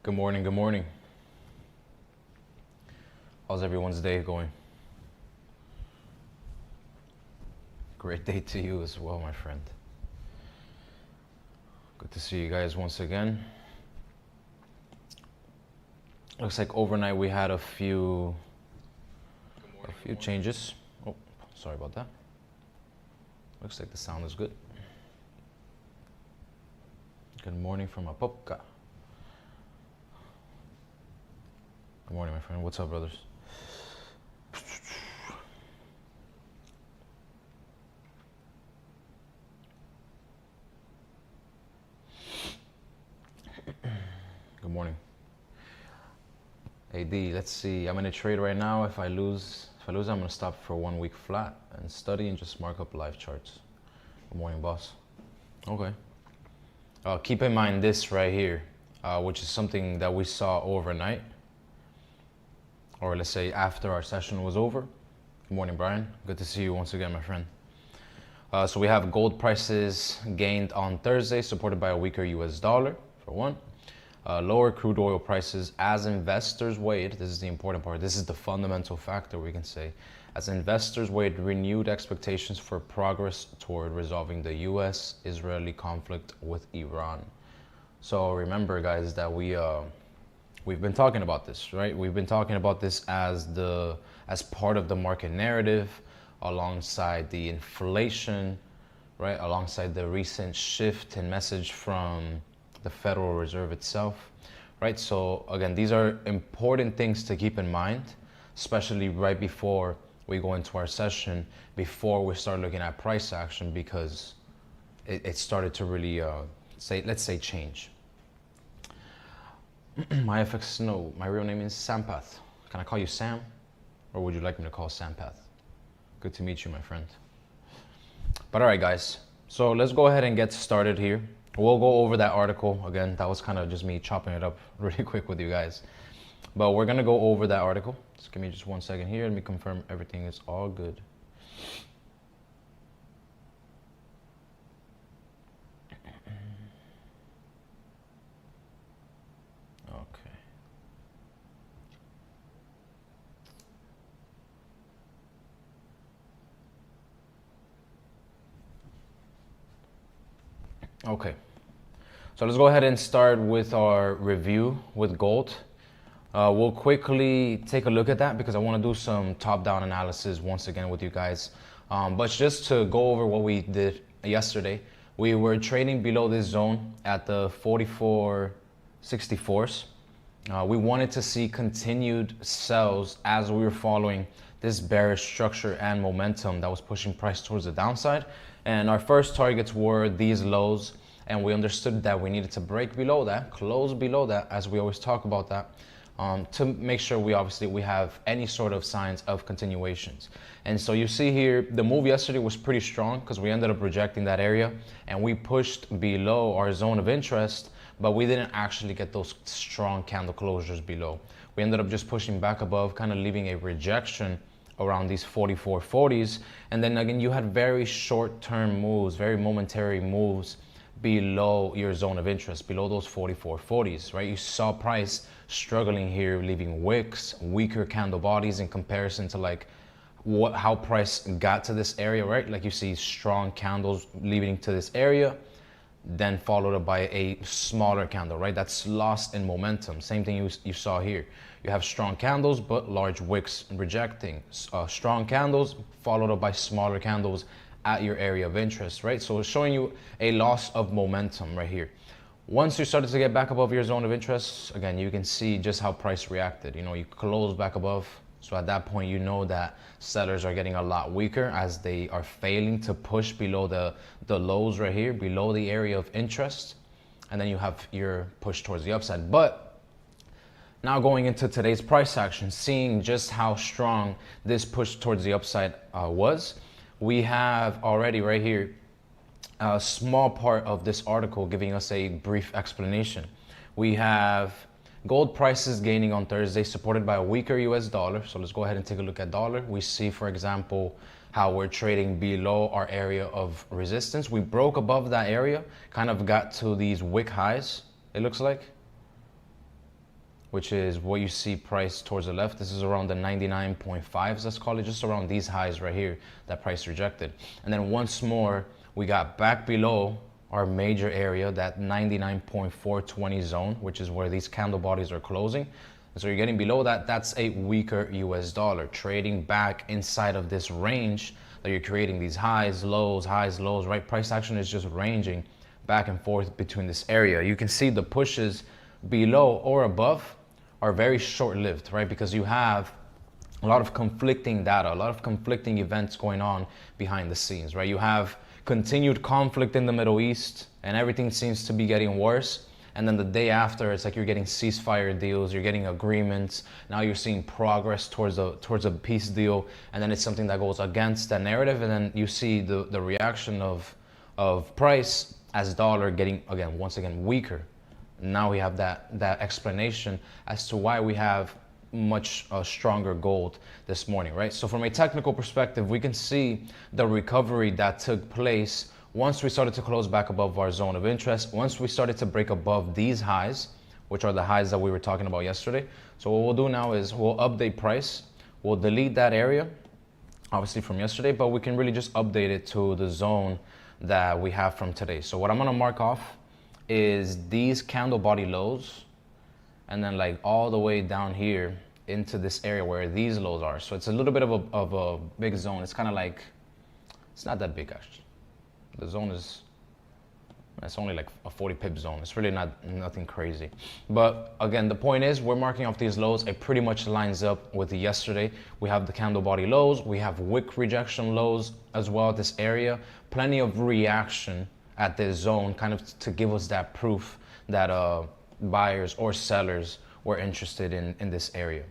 Good morning, good morning. How's everyone's day going? Great day to you as well, my friend. Good to see you guys once again. Looks like overnight we had a few changes. Oh, sorry about that. Looks like the sound is good. Good morning from Apopka. Good morning, my friend. What's up, brothers? Good morning. AD, let's see. I'm in a trade right now. If I lose, I'm gonna stop for 1 week flat and study and just mark up live charts. Good morning, boss. Okay. Keep in mind this right here, which is something that we saw overnight, or let's say after our session was over. Good morning, Brian. Good to see you once again, my friend. So we have gold prices gained on Thursday, supported by a weaker US dollar, for one. Lower crude oil prices as investors wait. This is the important part. This is the fundamental factor, we can say. As investors wait renewed expectations for progress toward resolving the US-Israeli conflict with Iran. So remember, guys, that we've been talking about this, right? We've been talking about this as part of the market narrative, alongside the inflation, right? Alongside the recent shift in message from the Federal Reserve itself, right? So again, these are important things to keep in mind, especially right before we go into our session, before we start looking at price action, because it started to really, let's say change. My FX, no, my real name is Sampath. Can I call you Sam? Or would you like me to call Sampath? Good to meet you, my friend. But all right, guys. So let's go ahead and get started here. We'll go over that article. Again, that was kind of just me chopping it up really quick with you guys. But we're going to go over that article. Just give me just 1 second here. Let me confirm everything is all good. Okay, so let's go ahead and start with our review with gold. We'll quickly take a look at that because I want to do some top-down analysis once again with you guys. But just to go over what we did yesterday, we were trading below this zone at the 44.64s. We wanted to see continued sells as we were following this bearish structure and momentum that was pushing price towards the downside. And our first targets were these lows, and we understood that we needed to break below that, close below that, as we always talk about that, to make sure we have any sort of signs of continuations. And so you see here, the move yesterday was pretty strong because we ended up rejecting that area and we pushed below our zone of interest, but we didn't actually get those strong candle closures below. We ended up just pushing back above, kind of leaving a rejection around these 44.40s. And then again, you had very short-term moves, very momentary moves below your zone of interest, below those 44.40s, right? You saw price struggling here, leaving wicks, weaker candle bodies in comparison to like how price got to this area, right? Like you see strong candles leading to this area, then followed up by a smaller candle, right? That's lost in momentum. Same thing you saw here. You have strong candles, but large wicks rejecting. Strong candles followed up by smaller candles at your area of interest, right? So it's showing you a loss of momentum right here. Once you started to get back above your zone of interest, again, you can see just how price reacted. You know, you close back above. So at that point, you know that sellers are getting a lot weaker as they are failing to push below the lows right here, below the area of interest. And then you have your push towards the upside. But now going into today's price action, seeing just how strong this push towards the upside was, we have already right here a small part of this article giving us a brief explanation. We have gold prices gaining on Thursday, supported by a weaker US dollar. So let's go ahead and take a look at dollar. We see, for example, how we're trading below our area of resistance. We broke above that area, kind of got to these wick highs, it looks like. which is what you see price towards the left. This is around the 99.5s, let's call it, just around these highs right here that price rejected. And then once more, we got back below our major area, that 99.420 zone, which is where these candle bodies are closing. And so you're getting below that. That's a weaker US dollar trading back inside of this range that you're creating, these highs, lows, right? Price action is just ranging back and forth between this area. You can see the pushes below or above are very short-lived, right? Because you have a lot of conflicting data, a lot of conflicting events going on behind the scenes, right? You have continued conflict in the Middle East and everything seems to be getting worse. And then the day after, it's like you're getting ceasefire deals, you're getting agreements. Now you're seeing progress towards a peace deal. And then it's something that goes against that narrative. And then you see the reaction of price as dollar getting, once again, weaker. Now we have that explanation as to why we have much stronger gold this morning, right? So from a technical perspective, we can see the recovery that took place once we started to close back above our zone of interest, once we started to break above these highs, which are the highs that we were talking about yesterday. So what we'll do now is we'll update price. We'll delete that area, obviously from yesterday, but we can really just update it to the zone that we have from today. So what I'm gonna mark off is these candle body lows, and then like all the way down here into this area where these lows are. So it's a little bit of a big zone. It's kind of like, it's not that big actually. The zone is, it's only like a 40 pip zone. It's really nothing crazy. But again, the point is we're marking off these lows. It pretty much lines up with yesterday. We have the candle body lows. We have wick rejection lows as well at this area. Plenty of reaction at this zone, kind of to give us that proof that buyers or sellers were interested in this area.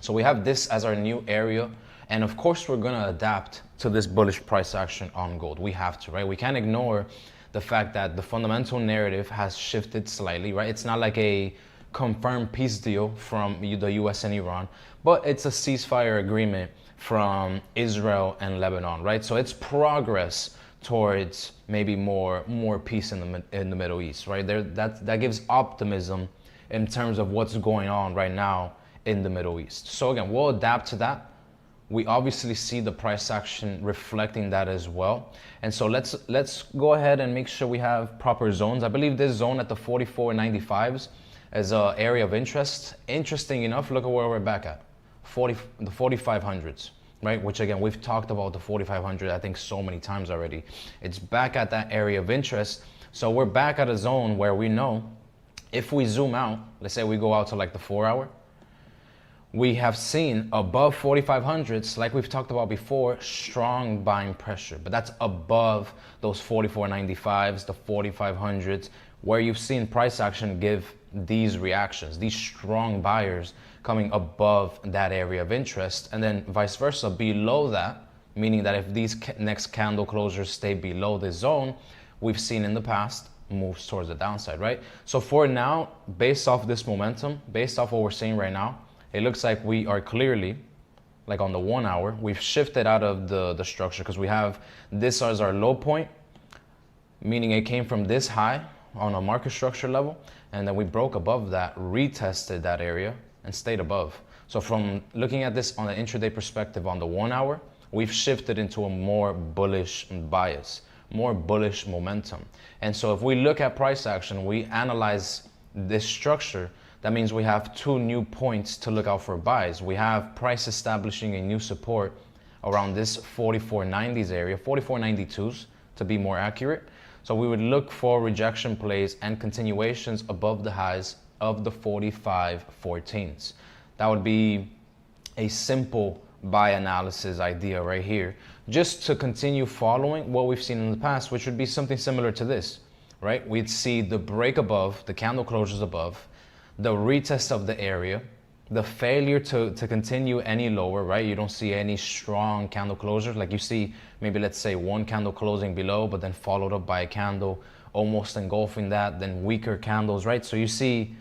So we have this as our new area. And of course, we're gonna adapt to this bullish price action on gold. We have to, right? We can't ignore the fact that the fundamental narrative has shifted slightly, right? It's not like a confirmed peace deal from the US and Iran, but it's a ceasefire agreement from Israel and Lebanon, right? So it's progress towards maybe more peace in the Middle East, right? That gives optimism in terms of what's going on right now in the Middle East. So again, we'll adapt to that. We obviously see the price action reflecting that as well. And so let's go ahead and make sure we have proper zones. I believe this zone at the 44.95s is an area of interest. Interesting enough, look at where we're back at, the 4500s, right? Which again, we've talked about the 4500, I think so many times already. It's back at that area of interest. So we're back at a zone where we know if we zoom out, let's say we go out to like the 4 hour, we have seen above 4500s, like we've talked about before, strong buying pressure, but that's above those 44.95s, the 4500s, where you've seen price action give these reactions, these strong buyers coming above that area of interest, and then vice versa below that, meaning that if these next candle closures stay below this zone, we've seen in the past moves towards the downside, right? So for now, based off this momentum, based off what we're seeing right now, it looks like we are clearly, like on the 1 hour, we've shifted out of the structure because we have this as our low point, meaning it came from this high on a market structure level, and then we broke above that, retested that area, and stayed above. So from looking at this on an intraday perspective on the 1 hour, we've shifted into a more bullish bias, more bullish momentum. And so if we look at price action, we analyze this structure, that means we have two new points to look out for buys. We have price establishing a new support around this 44.90s area, 44.92s to be more accurate. So we would look for rejection plays and continuations above the highs of the 45.14s. That would be a simple buy analysis idea right here, just to continue following what we've seen in the past, which would be something similar to this, right? We'd see the break above, the candle closures above, the retest of the area, the failure to continue any lower, right? You don't see any strong candle closures. Like you see maybe, let's say, one candle closing below, but then followed up by a candle almost engulfing that, then weaker candles, right? So you see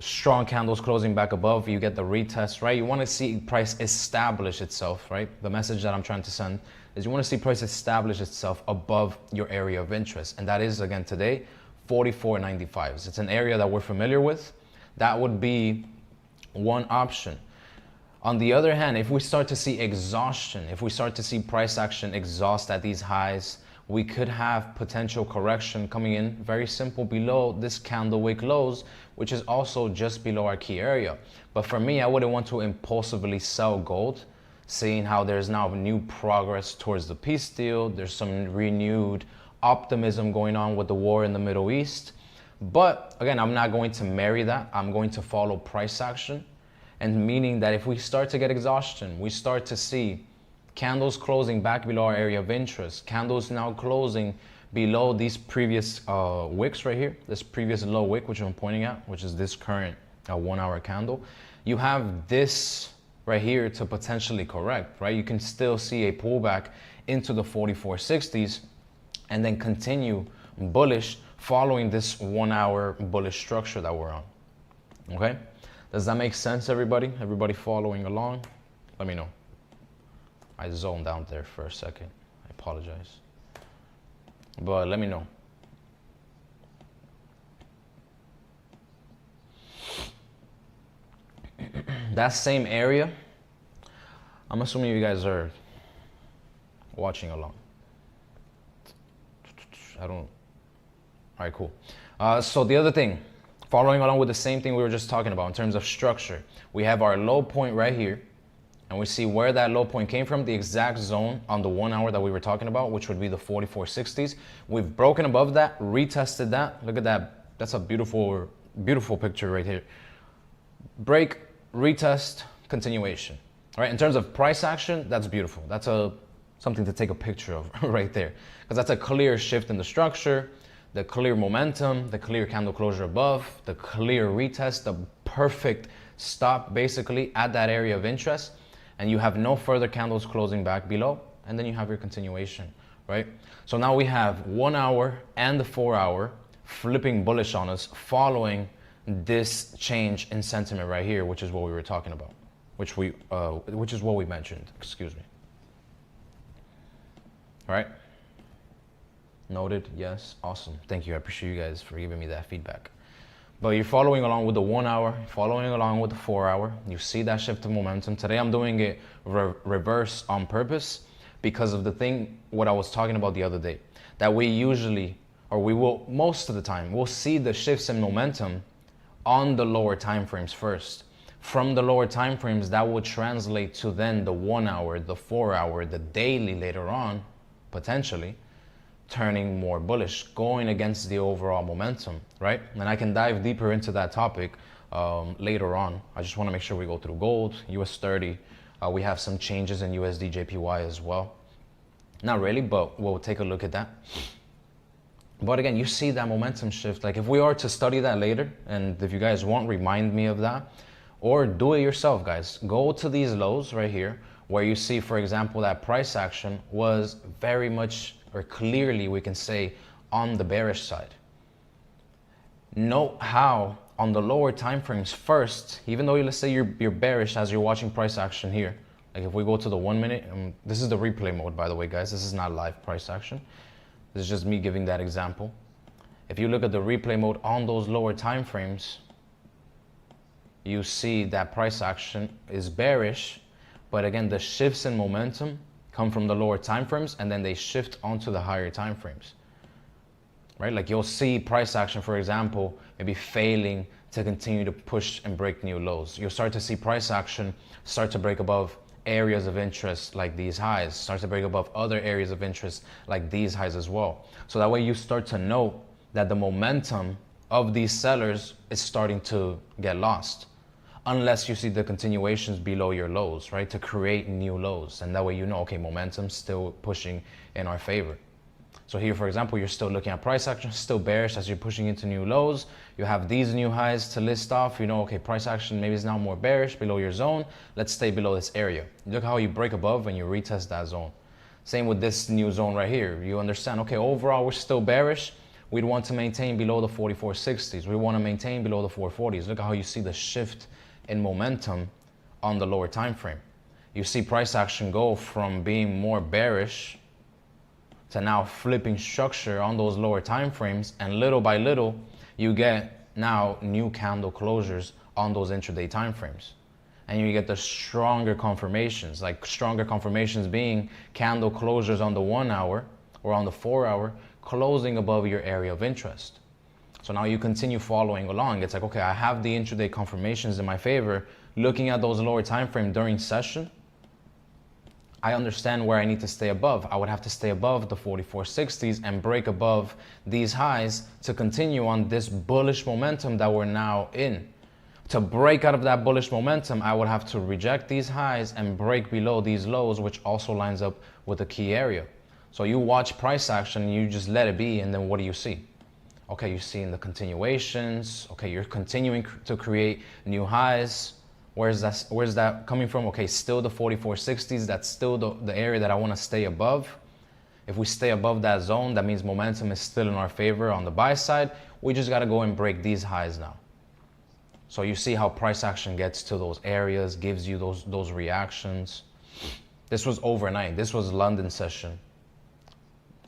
strong candles closing back above, you get the retest, right? You want to see price establish itself, right? The message that I'm trying to send is you want to see price establish itself above your area of interest. And that is, again, today, 44.95s. It's an area that we're familiar with, That would be one option. On the other hand, if we start to see exhaustion, if we start to see price action exhaust at these highs, we could have potential correction coming in very simple below this candle wick lows, which is also just below our key area. But for me, I wouldn't want to impulsively sell gold, seeing how there's now new progress towards the peace deal. There's some renewed optimism going on with the war in the Middle East. But again, I'm not going to marry that. I'm going to follow price action. And meaning that if we start to get exhaustion, we start to see candles closing back below our area of interest, candles now closing below these previous wicks right here, this previous low wick, which I'm pointing at, which is this current 1 hour candle. You have this right here to potentially correct, right? You can still see a pullback into the 4460s and then continue bullish following this 1 hour bullish structure that we're on, okay? Does that make sense, everybody? Everybody following along? Let me know. I zoned out there for a second. I apologize. But let me know. That same area, I'm assuming you guys are watching along. All right, cool. So the other thing, following along with the same thing we were just talking about in terms of structure, we have our low point right here, and we see where that low point came from, the exact zone on the 1 hour that we were talking about, which would be the 4460s. We've broken above that, retested that. Look at that. That's a beautiful, beautiful picture right here. Break, retest, continuation. All right, in terms of price action, that's beautiful. That's something to take a picture of right there, because that's a clear shift in the structure, the clear momentum, the clear candle closure above, the clear retest, the perfect stop basically at that area of interest, and you have no further candles closing back below, and then you have your continuation, right? So now we have 1 hour and the 4 hour flipping bullish on us following this change in sentiment right here, which is what we were talking about, which is what we mentioned, excuse me. All right. Noted. Yes. Awesome. Thank you. I appreciate you guys for giving me that feedback. But you're following along with the 1 hour, following along with the 4 hour. You see that shift of momentum. Today I'm doing it reverse on purpose because of the thing, what I was talking about the other day, that we usually, or we will most of the time, we'll see the shifts in momentum on the lower time frames first. From the lower time frames, that will translate to then the 1 hour, the 4 hour, the daily later on, potentially turning more bullish, going against the overall momentum, right? And I can dive deeper into that topic later on. I just want to make sure we go through gold, US 30. We have some changes in USDJPY as well. Not really, but we'll take a look at that. But again, you see that momentum shift. Like if we are to study that later, and if you guys want, remind me of that, or do it yourself, guys. Go to these lows right here, where you see, for example, that price action was very much, or clearly we can say, on the bearish side. Note how on the lower time frames first, even though let's say you're bearish as you're watching price action here, like if we go to the 1 minute, this is the replay mode, by the way, guys. This is not live price action. This is just me giving that example. If you look at the replay mode on those lower time frames, you see that price action is bearish, but again, the shifts in momentum come from the lower time frames, and then they shift onto the higher time frames, right? Like you'll see price action, for example, maybe failing to continue to push and break new lows. You'll start to see price action start to break above areas of interest like these highs, start to break above other areas of interest like these highs as well. So that way you start to know that the momentum of these sellers is starting to get lost, unless you see the continuations below your lows, right? To create new lows. And that way you know, okay, momentum's still pushing in our favor. So here, for example, you're still looking at price action, still bearish as you're pushing into new lows. You have these new highs to list off. You know, okay, price action maybe is now more bearish below your zone. Let's stay below this area. Look how you break above and you retest that zone. Same with this new zone right here. You understand, okay, overall, we're still bearish. We'd want to maintain below the 4460s. We want to maintain below the 440s. Look at how you see the shift in momentum on the lower time frame. You see price action go from being more bearish to now flipping structure on those lower time frames, and little by little you get now new candle closures on those intraday time frames. And you get the stronger confirmations, like stronger confirmations being candle closures on the 1 hour or on the 4 hour, closing above your area of interest. So now you continue following along. It's like, okay, I have the intraday confirmations in my favor. Looking at those lower time frame during session, I understand where I need to stay above. I would have to stay above the 4460s and break above these highs to continue on this bullish momentum that we're now in. To break out of that bullish momentum, I would have to reject these highs and break below these lows, which also lines up with the key area. So you watch price action, you just let it be, and then what do you see? Okay, you're seeing the continuations. Okay, you're continuing to create new highs. Where's that coming from? Okay, still the 4460s. That's still the area that I want to stay above. If we stay above that zone, that means momentum is still in our favor on the buy side. We just got to go and break these highs now. So you see how price action gets to those areas, gives you those reactions. This was overnight. This was London session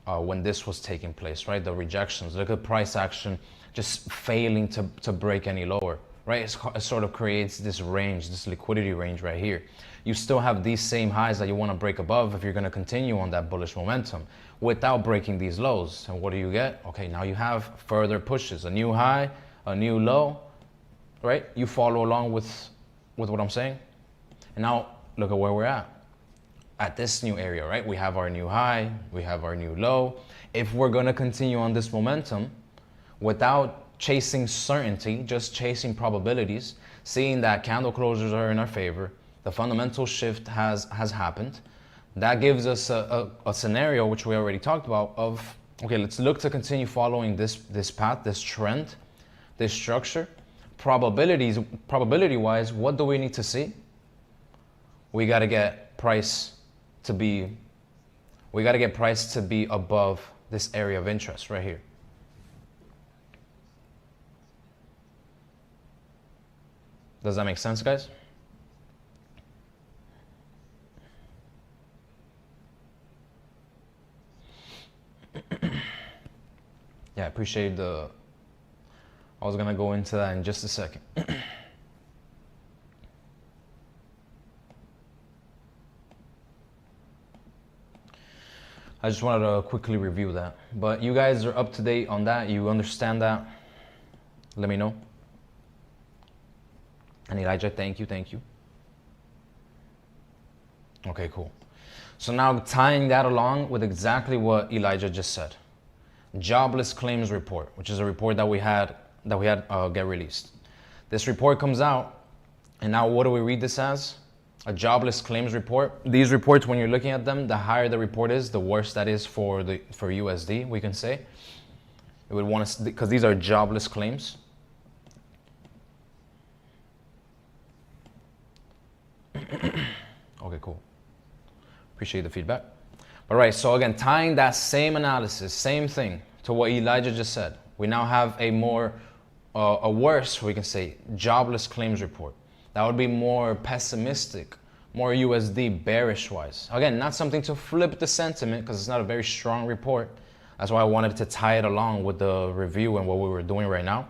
when this was taking place, right? The rejections. Look at price action just failing to break any lower, right? It sort of creates this range, this liquidity range right here. You still have these same highs that you want to break above if you're going to continue on that bullish momentum without breaking these lows. And what do you get? Okay, now you have further pushes, a new high, a new low, right? You follow along with what I'm saying. And now look at where we're at this new area, right? We have our new high, we have our new low. If we're going to continue on this momentum without chasing certainty, just chasing probabilities, seeing that candle closures are in our favor, the fundamental shift has happened. That gives us a scenario, which we already talked about, of, okay, let's look to continue following this path, this trend, this structure. Probability-wise, what do we need to see? We got to get price to be above this area of interest right here. Does that make sense, guys? Yeah, I appreciate I was gonna go into that in just a second. I just wanted to quickly review that. But you guys are up to date on that. You understand that? Let me know. And Elijah, thank you. Okay, cool. So now tying that along with exactly what Elijah just said. Jobless claims report, which is a report that we had get released. This report comes out, and now what do we read this as? A jobless claims report. These reports, when you're looking at them, the higher the report is, the worse that is for USD, we can say. It would want to, because these are jobless claims. Okay, cool. Appreciate the feedback. All right, so again, tying that same analysis, same thing to what Elijah just said, we now have a worse, we can say, jobless claims report. That would be more pessimistic, more USD bearish wise. Again, not something to flip the sentiment because it's not a very strong report. That's why I wanted to tie it along with the review and what we were doing right now.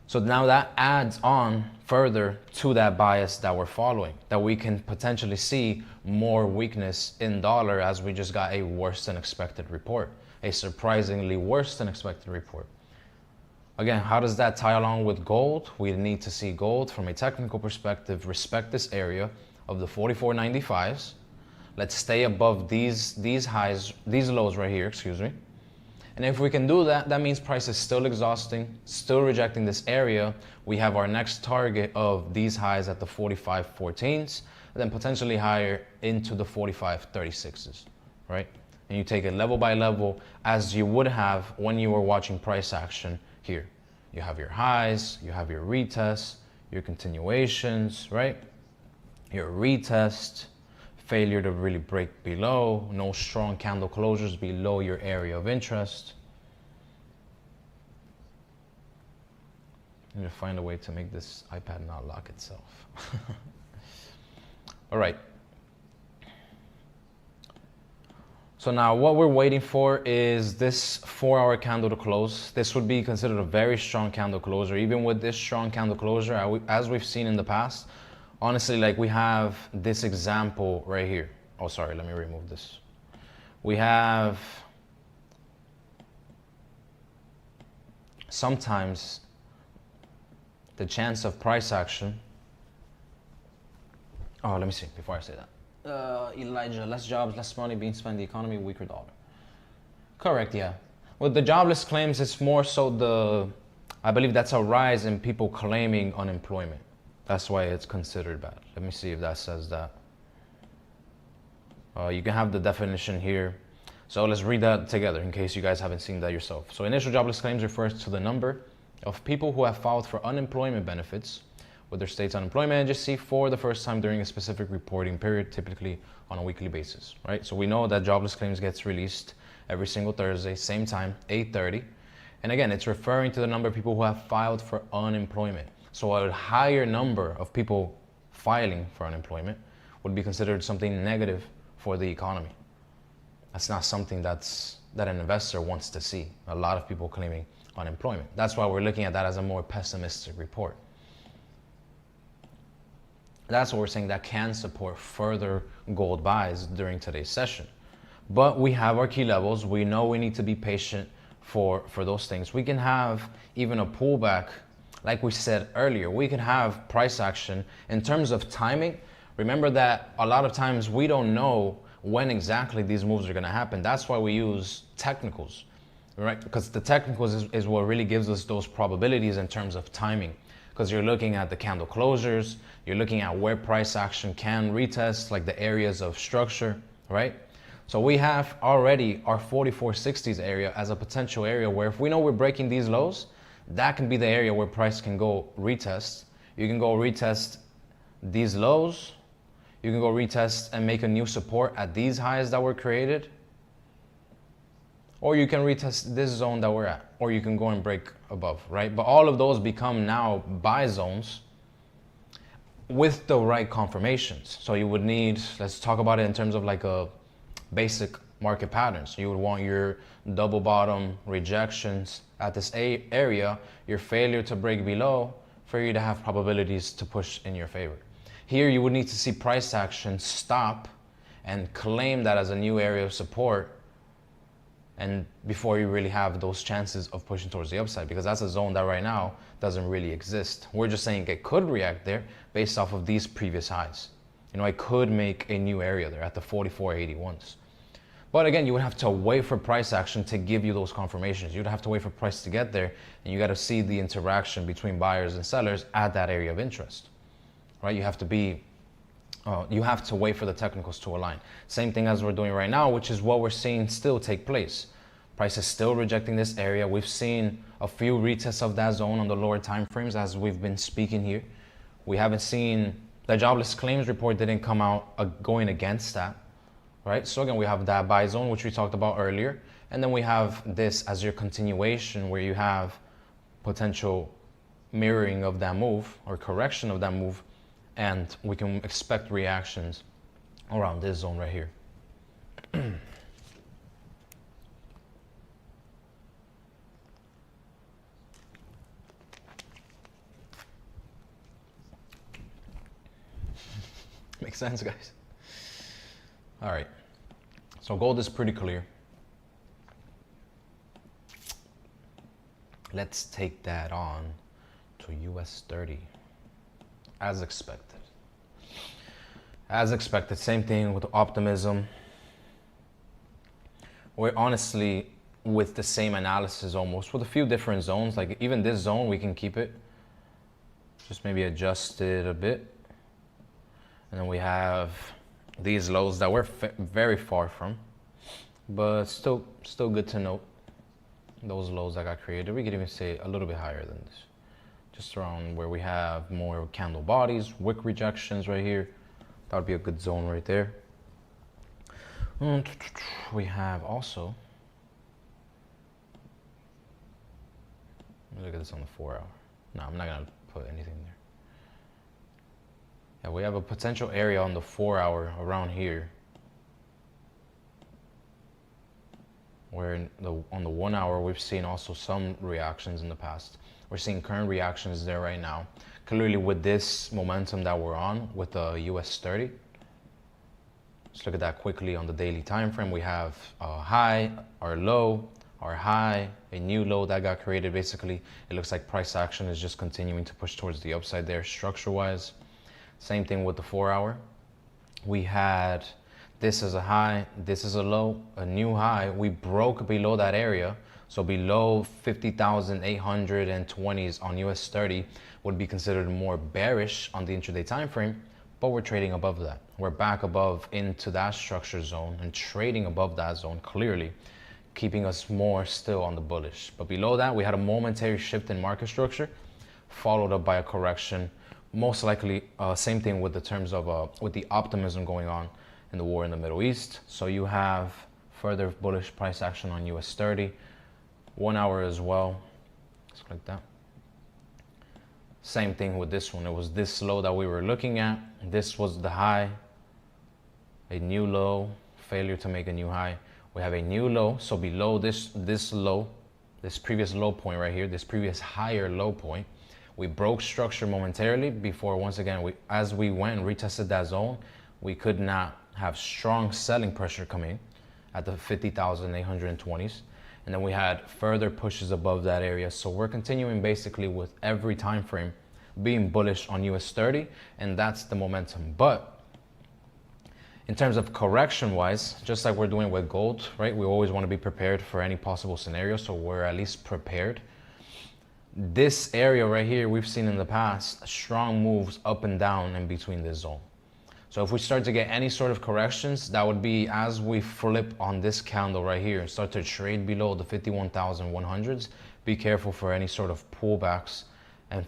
So now that adds on further to that bias that we're following, that we can potentially see more weakness in dollar as we just got a worse than expected report, a surprisingly worse than expected report. Again, how does that tie along with gold? We need to see gold from a technical perspective respect this area of the 44.95s. Let's stay above these highs, these lows right here, excuse me. And if we can do that, that means price is still exhausting, still rejecting this area. We have our next target of these highs at the 45.14s, and then potentially higher into the 45.36s, right? And you take it level by level as you would have when you were watching price action here. You have your highs, you have your retests, your continuations, right? Your retest, failure to really break below, no strong candle closures below your area of interest. I need to find a way to make this iPad not lock itself. All right. So now what we're waiting for is this 4-hour candle to close. This would be considered a very strong candle closure. Even with this strong candle closure, as we've seen in the past, honestly, like we have this example right here. Oh, sorry, let me remove this. We have sometimes the chance of price action. Oh, let me see before I say that. Elijah, less jobs, less money being spent, the economy, weaker dollar. Correct, yeah. With the jobless claims, it's more so I believe that's a rise in people claiming unemployment. That's why it's considered bad. Let me see if that says that. You can have the definition here. So let's read that together in case you guys haven't seen that yourself. So initial jobless claims refers to the number of people who have filed for unemployment benefits with their state's unemployment agency for the first time during a specific reporting period, typically on a weekly basis, right? So we know that jobless claims gets released every single Thursday, same time, 8:30. And again, it's referring to the number of people who have filed for unemployment. So a higher number of people filing for unemployment would be considered something negative for the economy. That's not something that an investor wants to see. A lot of people claiming unemployment. That's why we're looking at that as a more pessimistic report. That's what we're saying that can support further gold buys during today's session. But we have our key levels. We know we need to be patient for those things. We can have even a pullback, like we said earlier. We can have price action in terms of timing. Remember that a lot of times we don't know when exactly these moves are going to happen. That's why we use technicals, right? Because the technicals is what really gives us those probabilities in terms of timing. Because you're looking at the candle closures, you're looking at where price action can retest, like the areas of structure, right? So we have already our 4460s area as a potential area where if we know we're breaking these lows, that can be the area where price can go retest. You can go retest these lows. You can go retest and make a new support at these highs that were created. Or you can retest this zone that we're at, or you can go and break above, right? But all of those become now buy zones with the right confirmations. So you would need, let's talk about it in terms of like a basic market patterns. You would want your double bottom rejections at this area, your failure to break below for you to have probabilities to push in your favor. Here you would need to see price action stop and claim that as a new area of support, and before you really have those chances of pushing towards the upside, because that's a zone that right now doesn't really exist. We're just saying it could react there based off of these previous highs. You know, it could make a new area there at the 4481s. But again, you would have to wait for price action to give you those confirmations. You'd have to wait for price to get there, and you got to see the interaction between buyers and sellers at that area of interest, right? You have to wait for the technicals to align. Same thing as we're doing right now, which is what we're seeing still take place. Price is still rejecting this area. We've seen a few retests of that zone on the lower time frames as we've been speaking here. We haven't seen the jobless claims report didn't come out going against that, right? So again, we have that buy zone, which we talked about earlier. And then we have this as your continuation where you have potential mirroring of that move or correction of that move. And we can expect reactions around this zone right here. Makes sense, guys? All right. So gold is pretty clear. Let's take that on to US 30. As expected. As expected, same thing with optimism. We're honestly with the same analysis almost, with a few different zones. Like even this zone, we can keep it. Just maybe adjust it a bit. And then we have these lows that we're very far from, but still good to note. Those lows that got created, we could even say a little bit higher than this. Just around where we have more candle bodies, wick rejections right here. That would be a good zone right there. We have also, look at this on the 4 hour. No, I'm not gonna put anything there. Yeah, we have a potential area on the 4 hour around here. where on the 1 hour, we've seen also some reactions in the past. We're seeing current reactions there right now. Clearly with this momentum that we're on with the US 30, let's look at that quickly on the daily time frame. We have a high, our low, our high, a new low that got created. Basically, it looks like price action is just continuing to push towards the upside there structure-wise. Same thing with the 4 hour. We had this as a high, this is a low, a new high. We broke below that area. So below 50,820s on US 30 would be considered more bearish on the intraday time frame, but we're trading above that. We're back above into that structure zone and trading above that zone clearly, keeping us more still on the bullish. But below that, we had a momentary shift in market structure, followed up by a correction. Most likely, same thing with the terms of with the optimism going on in the war in the Middle East. So you have further bullish price action on US 30, 1 hour as well. Just like that. Same thing with this one. It was this low that we were looking at. This was the high, a new low, failure to make a new high. We have a new low. So below this low, this previous low point right here, this previous higher low point, we broke structure momentarily before once again, as we went and retested that zone, we could not have strong selling pressure coming at the 50,820s. And then we had further pushes above that area. So we're continuing basically with every time frame being bullish on US 30, and that's the momentum. But in terms of correction wise, just like we're doing with gold, right? We always want to be prepared for any possible scenario, so we're at least prepared. This area right here, we've seen in the past strong moves up and down in between this zone. So if we start to get any sort of corrections, that would be as we flip on this candle right here and start to trade below the 51,100s, be careful for any sort of pullbacks and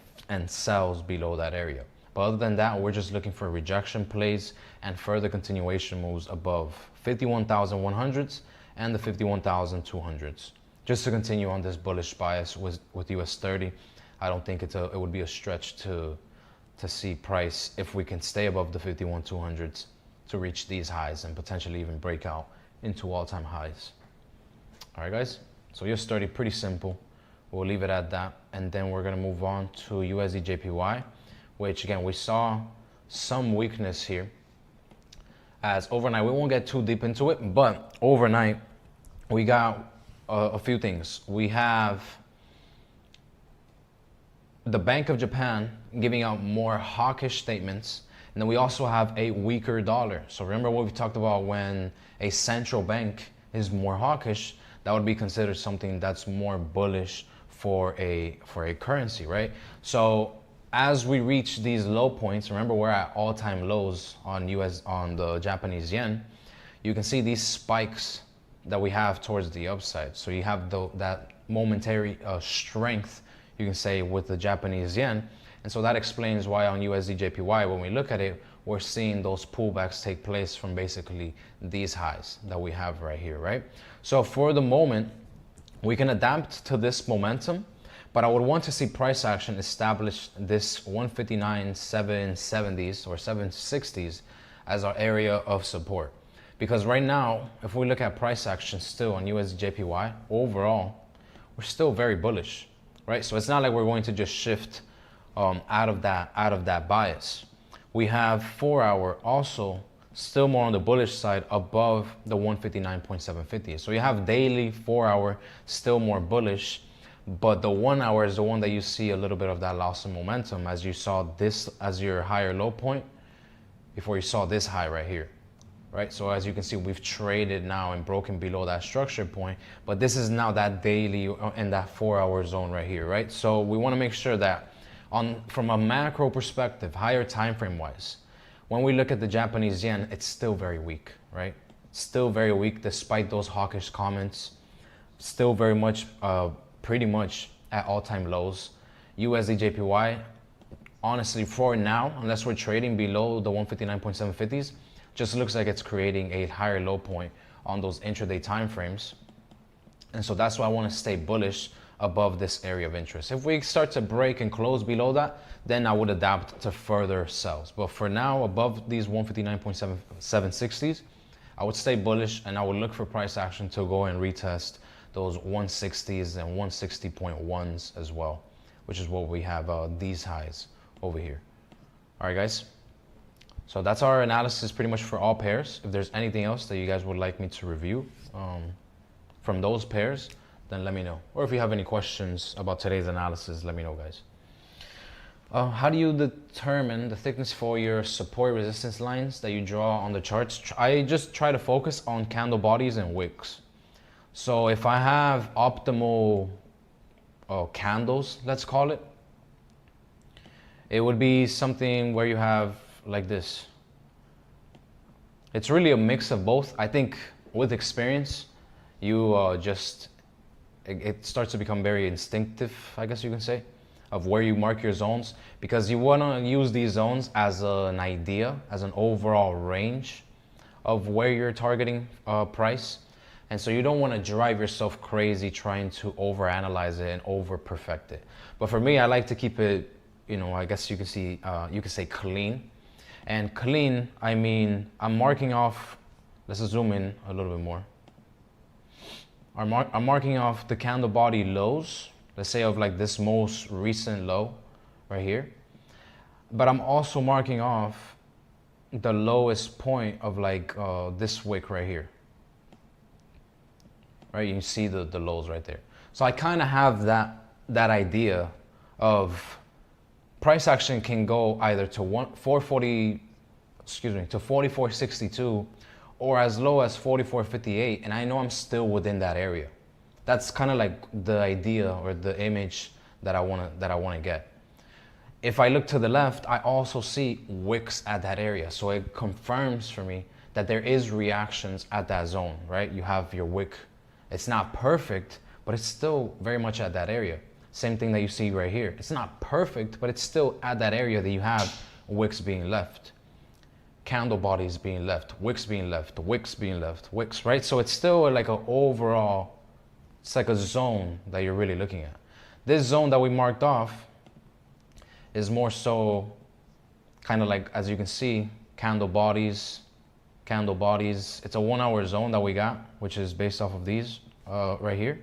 sells below that area. But other than that, we're just looking for rejection plays and further continuation moves above 51,100s and the 51,200s. Just to continue on this bullish bias with US 30, I don't think it would be a stretch to see price, if we can stay above the 51,200s, to reach these highs and potentially even break out into all-time highs. All right, guys, so US 30, pretty simple. We'll leave it at that. And then we're gonna move on to USDJPY, which again, we saw some weakness here as overnight. We won't get too deep into it, but overnight, we got a few things. We have the Bank of Japan giving out more hawkish statements. And then we also have a weaker dollar. So remember what we talked about, when a central bank is more hawkish, that would be considered something that's more bullish for a currency, right? So as we reach these low points, remember we're at all-time lows on the Japanese yen, you can see these spikes that we have towards the upside. So you have that momentary strength, you can say, with the Japanese yen. And so that explains why on USDJPY, when we look at it, we're seeing those pullbacks take place from basically these highs that we have right here, right? So for the moment, we can adapt to this momentum, but I would want to see price action establish this 159.770s or 760s as our area of support. Because right now, if we look at price action still on USDJPY, overall, we're still very bullish, right? So it's not like we're going to just shift out of that bias. We have 4 hour also still more on the bullish side above the 159.750. So you have daily 4 hour still more bullish, but the 1 hour is the one that you see a little bit of that loss of momentum, as you saw this as your higher low point before you saw this high right here, right? So as you can see, we've traded now and broken below that structure point, but this is now that daily and that 4 hour zone right here, right? So we want to make sure that from a macro perspective, higher time frame wise, when we look at the Japanese yen, it's still very weak, right? Still very weak despite those hawkish comments. Still very much, pretty much at all-time lows. USDJPY, honestly, for now, unless we're trading below the 159.750s, just looks like it's creating a higher low point on those intraday time frames. And so that's why I want to stay bullish above this area of interest. If we start to break and close below that, then I would adapt to further sells. But for now, above these 159.760s, I would stay bullish and I would look for price action to go and retest those 160s and 160.1s as well, which is what we have these highs over here. All right, guys. So that's our analysis pretty much for all pairs. If there's anything else that you guys would like me to review from those pairs, then let me know. Or if you have any questions about today's analysis, let me know, guys. How do you determine the thickness for your support resistance lines that you draw on the charts? I just try to focus on candle bodies and wicks. So if I have optimal candles, let's call it, it would be something where you have like this. It's really a mix of both. I think with experience, you it starts to become very instinctive, I guess you can say, of where you mark your zones, because you want to use these zones as an idea, as an overall range of where you're targeting price. And so you don't want to drive yourself crazy trying to overanalyze it and over perfect it. But for me, I like to keep it, I guess you can say clean. And clean, I mean, I'm marking off, let's zoom in a little bit more. I'm marking off the candle body lows, let's say of like this most recent low right here. But I'm also marking off the lowest point of like this wick right here. Right, you see the lows right there. So I kind of have that idea of price action can go either to 44.62 or as low as 44.58, and I know I'm still within that area. That's kind of like the idea or the image that I want to get. If I look to the left, I also see wicks at that area, so it confirms for me that there is reactions at that zone. Right, you have your wick. It's not perfect, but it's still very much at that area. Same thing that you see right here. It's not perfect, but it's still at that area that you have wicks being left, candle bodies being left, wicks being left, wicks being left, wicks, right? So it's still like an overall, it's like a zone that you're really looking at. This zone that we marked off is more so kind of like, as you can see, candle bodies. It's a 1 hour zone that we got, which is based off of these right here.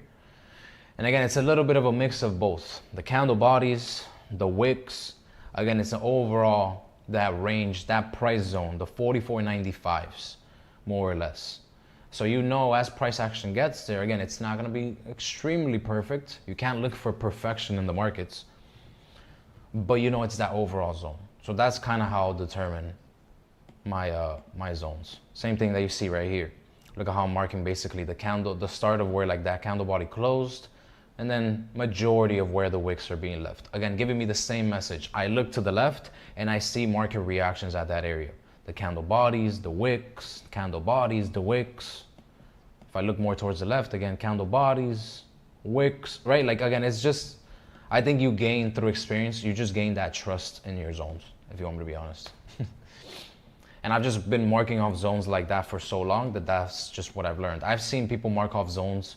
And again, it's a little bit of a mix of both. The candle bodies, the wicks, again, it's an overall, that range, that price zone, the 44.95s, more or less. So as price action gets there, again, it's not gonna be extremely perfect. You can't look for perfection in the markets, but it's that overall zone. So that's kind of how I'll determine my zones. Same thing that you see right here. Look at how I'm marking basically the start of where like that candle body closed, and then majority of where the wicks are being left. Again, giving me the same message. I look to the left and I see market reactions at that area. The candle bodies, the wicks, candle bodies, the wicks. If I look more towards the left, again, candle bodies, wicks, right? Like again, it's just, I think you gain through experience, you just gain that trust in your zones, if you want me to be honest. And I've just been marking off zones like that for so long that's just what I've learned. I've seen people mark off zones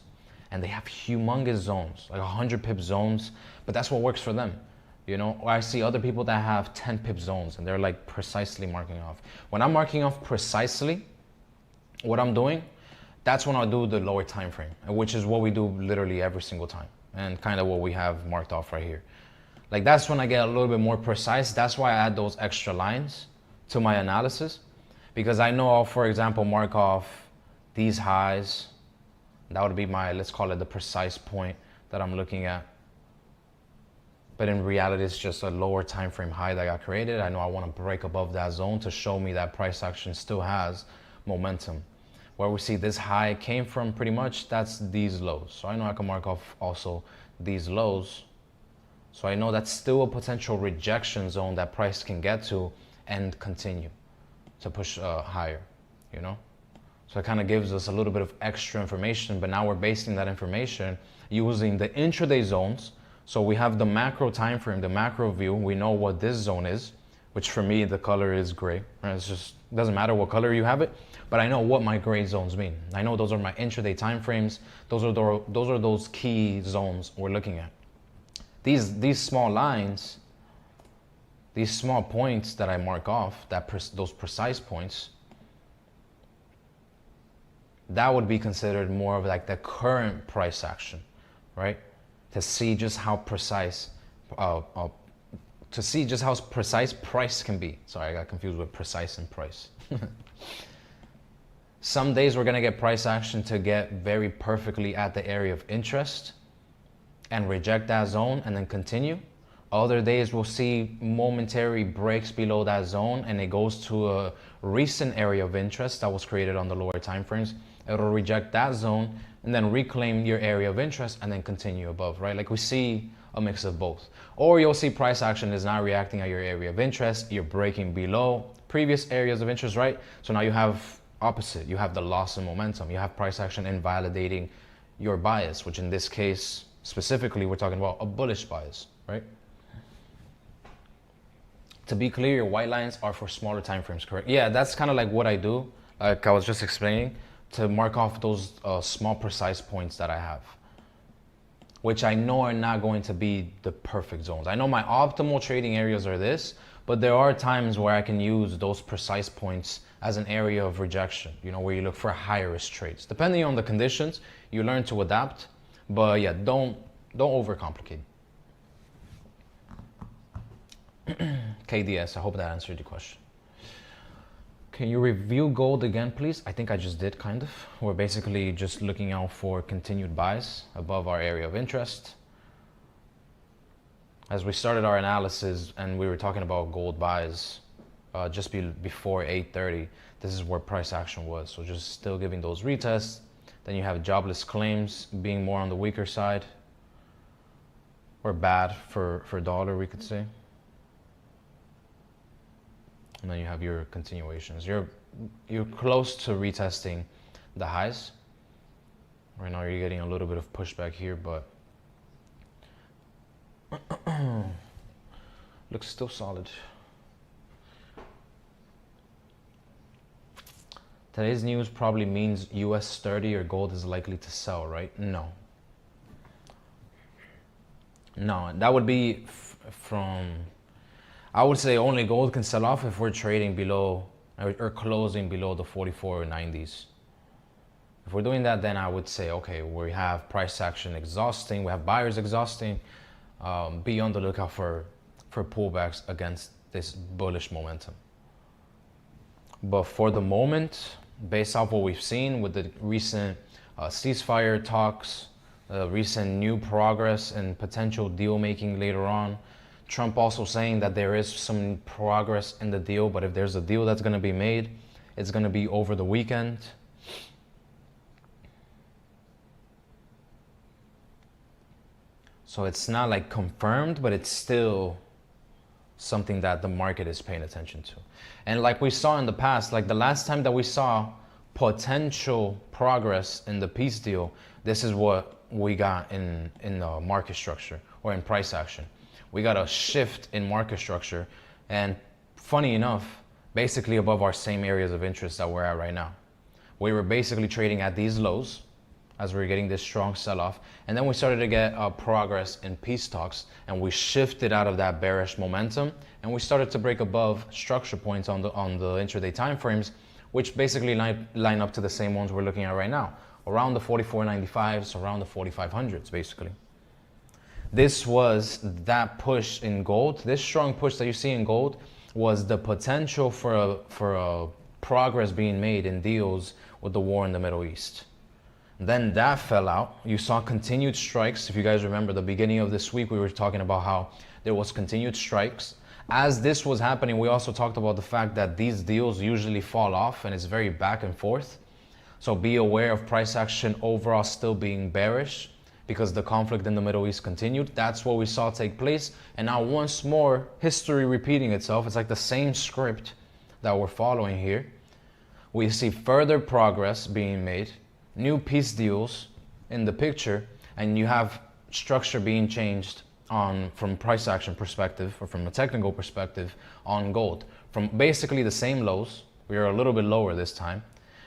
and they have humongous zones, like 100 pip zones, but that's what works for them. Or I see other people that have 10 pip zones and they're like precisely marking off. When I'm marking off precisely what I'm doing, that's when I'll do the lower time frame, which is what we do literally every single time, and kind of what we have marked off right here. Like that's when I get a little bit more precise. That's why I add those extra lines to my analysis, because I know I'll, for example, mark off these highs. That would be my, let's call it the precise point that I'm looking at. But in reality, it's just a lower time frame high that got created. I know I want to break above that zone to show me that price action still has momentum. Where we see this high came from pretty much, that's these lows. So I know I can mark off also these lows. So I know that's still a potential rejection zone that price can get to and continue to push higher, So it kind of gives us a little bit of extra information, but now we're basing that information using the intraday zones. So we have the macro time frame, the macro view. We know what this zone is, which for me, the color is gray. Right? It's just, doesn't matter what color you have it, but I know what my gray zones mean. I know those are my intraday time frames. Those are those key zones we're looking at. These small lines, these small points that I mark off, those precise points, that would be considered more of like the current price action, right? To see just how precise, price can be. Sorry, I got confused with precise and price. Some days we're gonna get price action to get very perfectly at the area of interest and reject that zone and then continue. Other days we'll see momentary breaks below that zone and it goes to a recent area of interest that was created on the lower time frames. It'll reject that zone and then reclaim your area of interest and then continue above, right? Like we see a mix of both. Or you'll see price action is not reacting at your area of interest. You're breaking below previous areas of interest, right? So now you have opposite. You have the loss in momentum. You have price action invalidating your bias, which in this case, specifically, we're talking about a bullish bias, right? To be clear, your white lines are for smaller time frames, correct? Yeah, that's kind of like what I do, like I was just explaining, to mark off those small precise points that I have, which I know are not going to be the perfect zones. I know my optimal trading areas are this, but there are times where I can use those precise points as an area of rejection, you know, where you look for higher risk trades. Depending on the conditions, you learn to adapt, but yeah, don't overcomplicate. KDS, I hope that answered your question. Can you review gold again, please? I think I just did, kind of. We're basically just looking out for continued buys above our area of interest. As we started our analysis and we were talking about gold buys just before 8:30, this is where price action was. So just still giving those retests. Then you have jobless claims being more on the weaker side, or bad for dollar, we could say. And then you have your continuations. You're close to retesting the highs. Right now you're getting a little bit of pushback here, but looks still solid. Today's news probably means US 30 or gold is likely to sell, right? No. No, that would be from... I would say only gold can sell off if we're trading below or closing below the 44.90s. If we're doing that, then I would say, okay, we have price action exhausting, we have buyers exhausting. Be on the lookout for pullbacks against this bullish momentum. But for the moment, based off what we've seen with the recent ceasefire talks, recent new progress and potential deal making later on, Trump also saying that there is some progress in the deal, but if there's a deal that's going to be made, it's going to be over the weekend. So it's not like confirmed, but it's still something that the market is paying attention to. And like we saw in the past, like the last time that we saw potential progress in the peace deal, this is what we got in the market structure or in price action. We got a shift in market structure, and funny enough, basically above our same areas of interest that we're at right now. We were basically trading at these lows as we were getting this strong sell-off, and then we started to get progress in peace talks, and we shifted out of that bearish momentum, and we started to break above structure points on the intraday time frames, which basically line up to the same ones we're looking at right now, around the 44.95s, around the 4500s, basically. This was that push in gold. This strong push that you see in gold was the potential for a progress being made in deals with the war in the Middle East. Then that fell out. You saw continued strikes. If you guys remember the beginning of this week, we were talking about how there was continued strikes. As this was happening, we also talked about the fact that these deals usually fall off and it's very back and forth. So be aware of price action overall still being bearish, because the conflict in the Middle East continued. That's what we saw take place. And now once more, history repeating itself. It's like the same script that we're following here. We see further progress being made, new peace deals in the picture, and you have structure being changed from price action perspective, or from a technical perspective, on gold. From basically the same lows, we are a little bit lower this time,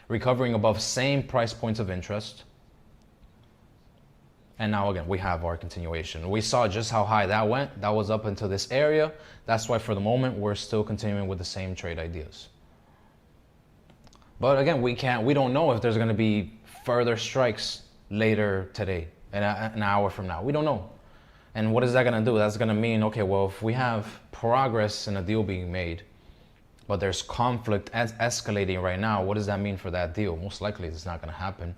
recovering above same price points of interest. And now again, we have our continuation. We saw just how high that went. That was up into this area. That's why for the moment, we're still continuing with the same trade ideas. But again, we don't know if there's going to be further strikes later today, an hour from now. We don't know. And what is that going to do? That's going to mean, okay, well, if we have progress in a deal being made, but there's conflict escalating right now, what does that mean for that deal? Most likely it's not going to happen.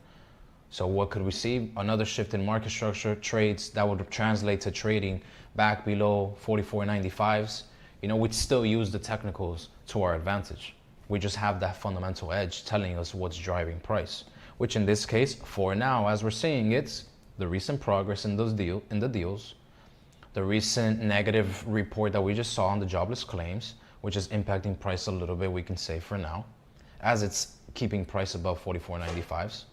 So what could we see? Another shift in market structure, trades that would translate to trading back below 44.95s. You know, we'd still use the technicals to our advantage. We just have that fundamental edge telling us what's driving price, which in this case, for now, as we're seeing, it's the recent progress in the deals, the recent negative report that we just saw on the jobless claims, which is impacting price a little bit, we can say for now, as it's keeping price above 44.95s.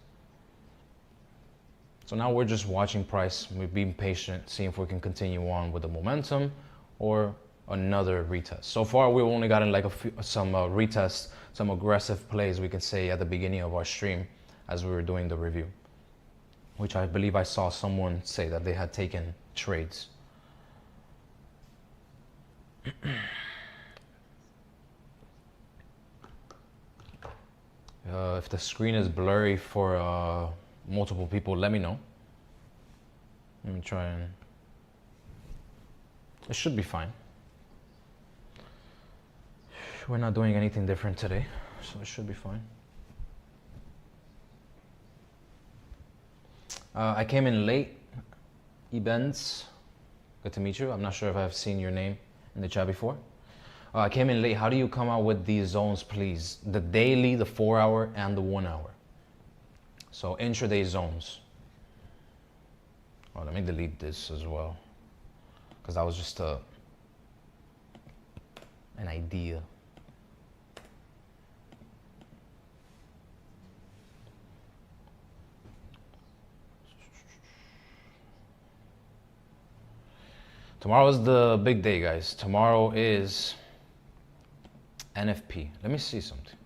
So now we're just watching price, we're being patient, seeing if we can continue on with the momentum or another retest. So far, we've only gotten like some retests, some aggressive plays, we can say, at the beginning of our stream as we were doing the review, which I believe I saw someone say that they had taken trades. If the screen is blurry for multiple people, let me know. Let me try and... It should be fine. We're not doing anything different today, so it should be fine. I came in late. Ebens, good to meet you. I'm not sure if I've seen your name in the chat before. I came in late. How do you come out with these zones, please? The daily, the 4-hour, and the 1-hour. So intraday zones. Oh, let me delete this as well, because that was just an idea. Tomorrow is the big day, guys. Tomorrow is NFP. Let me see something.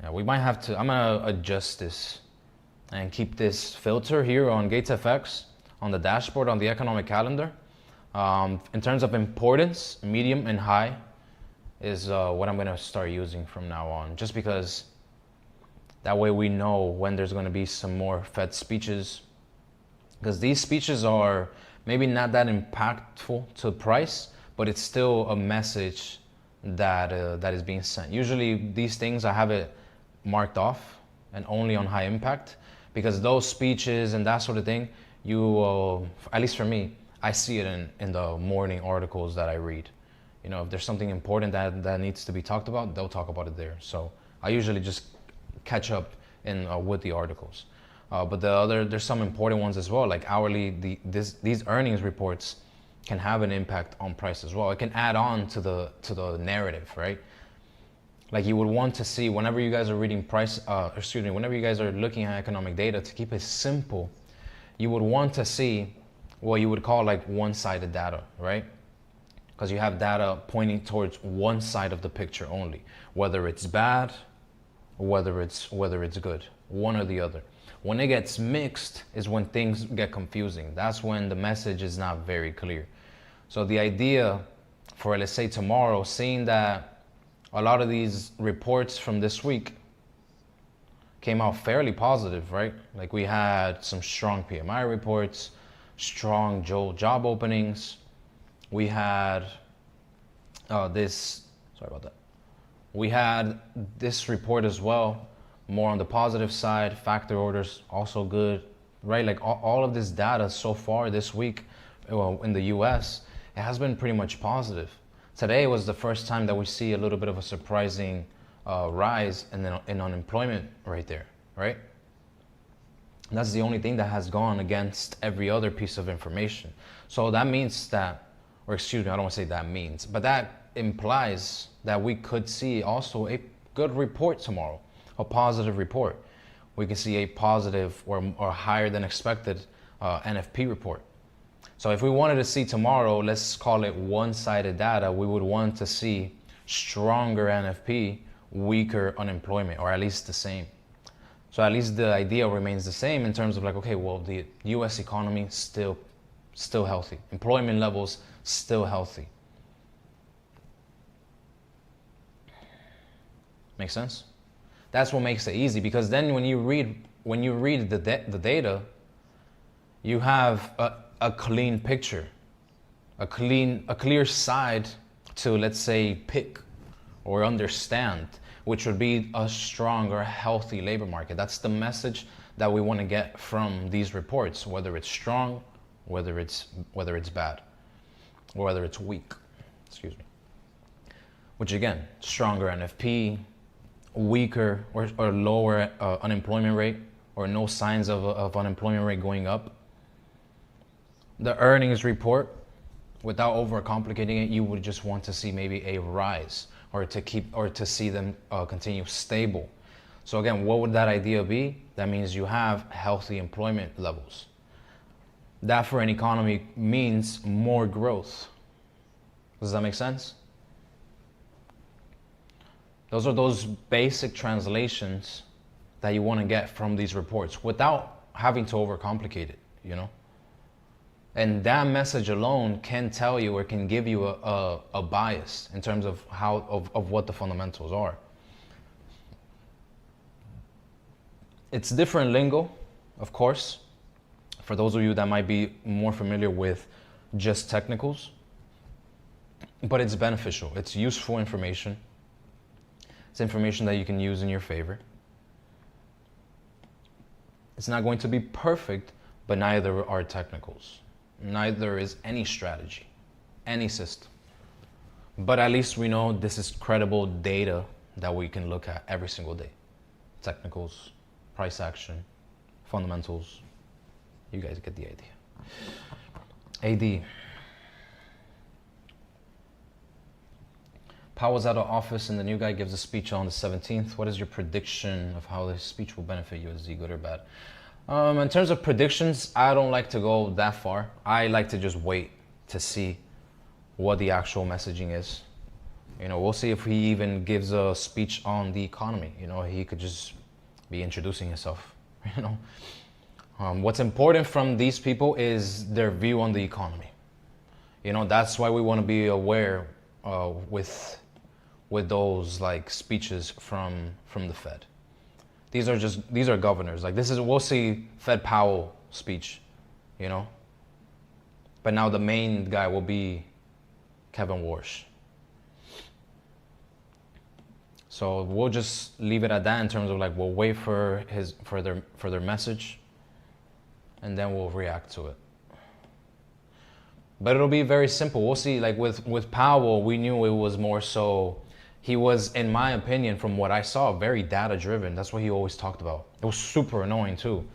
Yeah, we might have to, I'm gonna adjust this and keep this filter here on GatesFX on the dashboard on the economic calendar. In terms of importance, medium and high is what I'm gonna start using from now on, just because that way we know when there's gonna be some more Fed speeches, because these speeches are maybe not that impactful to price, but it's still a message that that is being sent. Usually these things, I have it marked off and only on high impact, because those speeches and that sort of thing, you, at least for me, I see it in the morning articles that I read. You know, if there's something important that needs to be talked about, they'll talk about it there. So I usually just catch up with the articles. But there's some important ones as well, like hourly, these earnings reports can have an impact on price as well. It can add on to the narrative, right? Like you would want to see whenever you guys are reading whenever you guys are looking at economic data, to keep it simple, you would want to see what you would call like one-sided data, right? Because you have data pointing towards one side of the picture only, whether it's bad or whether it's good, one or the other. When it gets mixed is when things get confusing. That's when the message is not very clear. So the idea for, let's say, tomorrow, seeing that a lot of these reports from this week came out fairly positive, right? Like we had some strong PMI reports, strong job openings. We had we had this report as well, more on the positive side. Factor orders also good, right? Like all of this data so far this week, well, in the US, it has been pretty much positive. Today was the first time that we see a little bit of a surprising rise in unemployment right there, right? And that's the only thing that has gone against every other piece of information. So that means that, or excuse me, I don't want to say that means, but that implies that we could see also a good report tomorrow, a positive report. We can see a positive or higher than expected NFP report. So if we wanted to see tomorrow, let's call it one-sided data, we would want to see stronger NFP, weaker unemployment, or at least the same. So at least the idea remains the same in terms of like, okay, well, the US economy still healthy. Employment levels still healthy. Make sense? That's what makes it easy, because then when you read the data, you have a clean picture, a clear side to, let's say, pick or understand, which would be a strong or healthy labor market. That's the message that we want to get from these reports, whether it's strong, whether it's bad, or whether it's weak. Excuse me. Which again, stronger NFP, weaker or lower unemployment rate, or no signs of unemployment rate going up. The earnings report, without overcomplicating it, you would just want to see maybe a rise, or to see them continue stable. So again, what would that idea be? That means you have healthy employment levels. That for an economy means more growth. Does that make sense? Those are those basic translations that you want to get from these reports without having to overcomplicate it, you know? And that message alone can tell you, or can give you a bias in terms of what the fundamentals are. It's different lingo, of course, for those of you that might be more familiar with just technicals, but it's beneficial. It's useful information. It's information that you can use in your favor. It's not going to be perfect, but neither are technicals. Neither is any strategy, any system. But at least we know this is credible data that we can look at every single day. Technicals, price action, fundamentals. You guys get the idea. AD. Powell's out of office and the new guy gives a speech on the 17th. What is your prediction of how this speech will benefit USD, good or bad? In terms of predictions, I don't like to go that far. I like to just wait to see what the actual messaging is. You know, we'll see if he even gives a speech on the economy. You know, he could just be introducing himself, you know. What's important from these people is their view on the economy. You know, that's why we want to be aware with those like speeches from the Fed. These are governors. Like we'll see Fed Powell speech, you know. But now the main guy will be Kevin Warsh. So we'll just leave it at that in terms of like we'll wait for their message, and then we'll react to it. But it'll be very simple. We'll see. Like with Powell, we knew it was more so. He was, in my opinion, from what I saw, very data-driven. That's what he always talked about. It was super annoying too,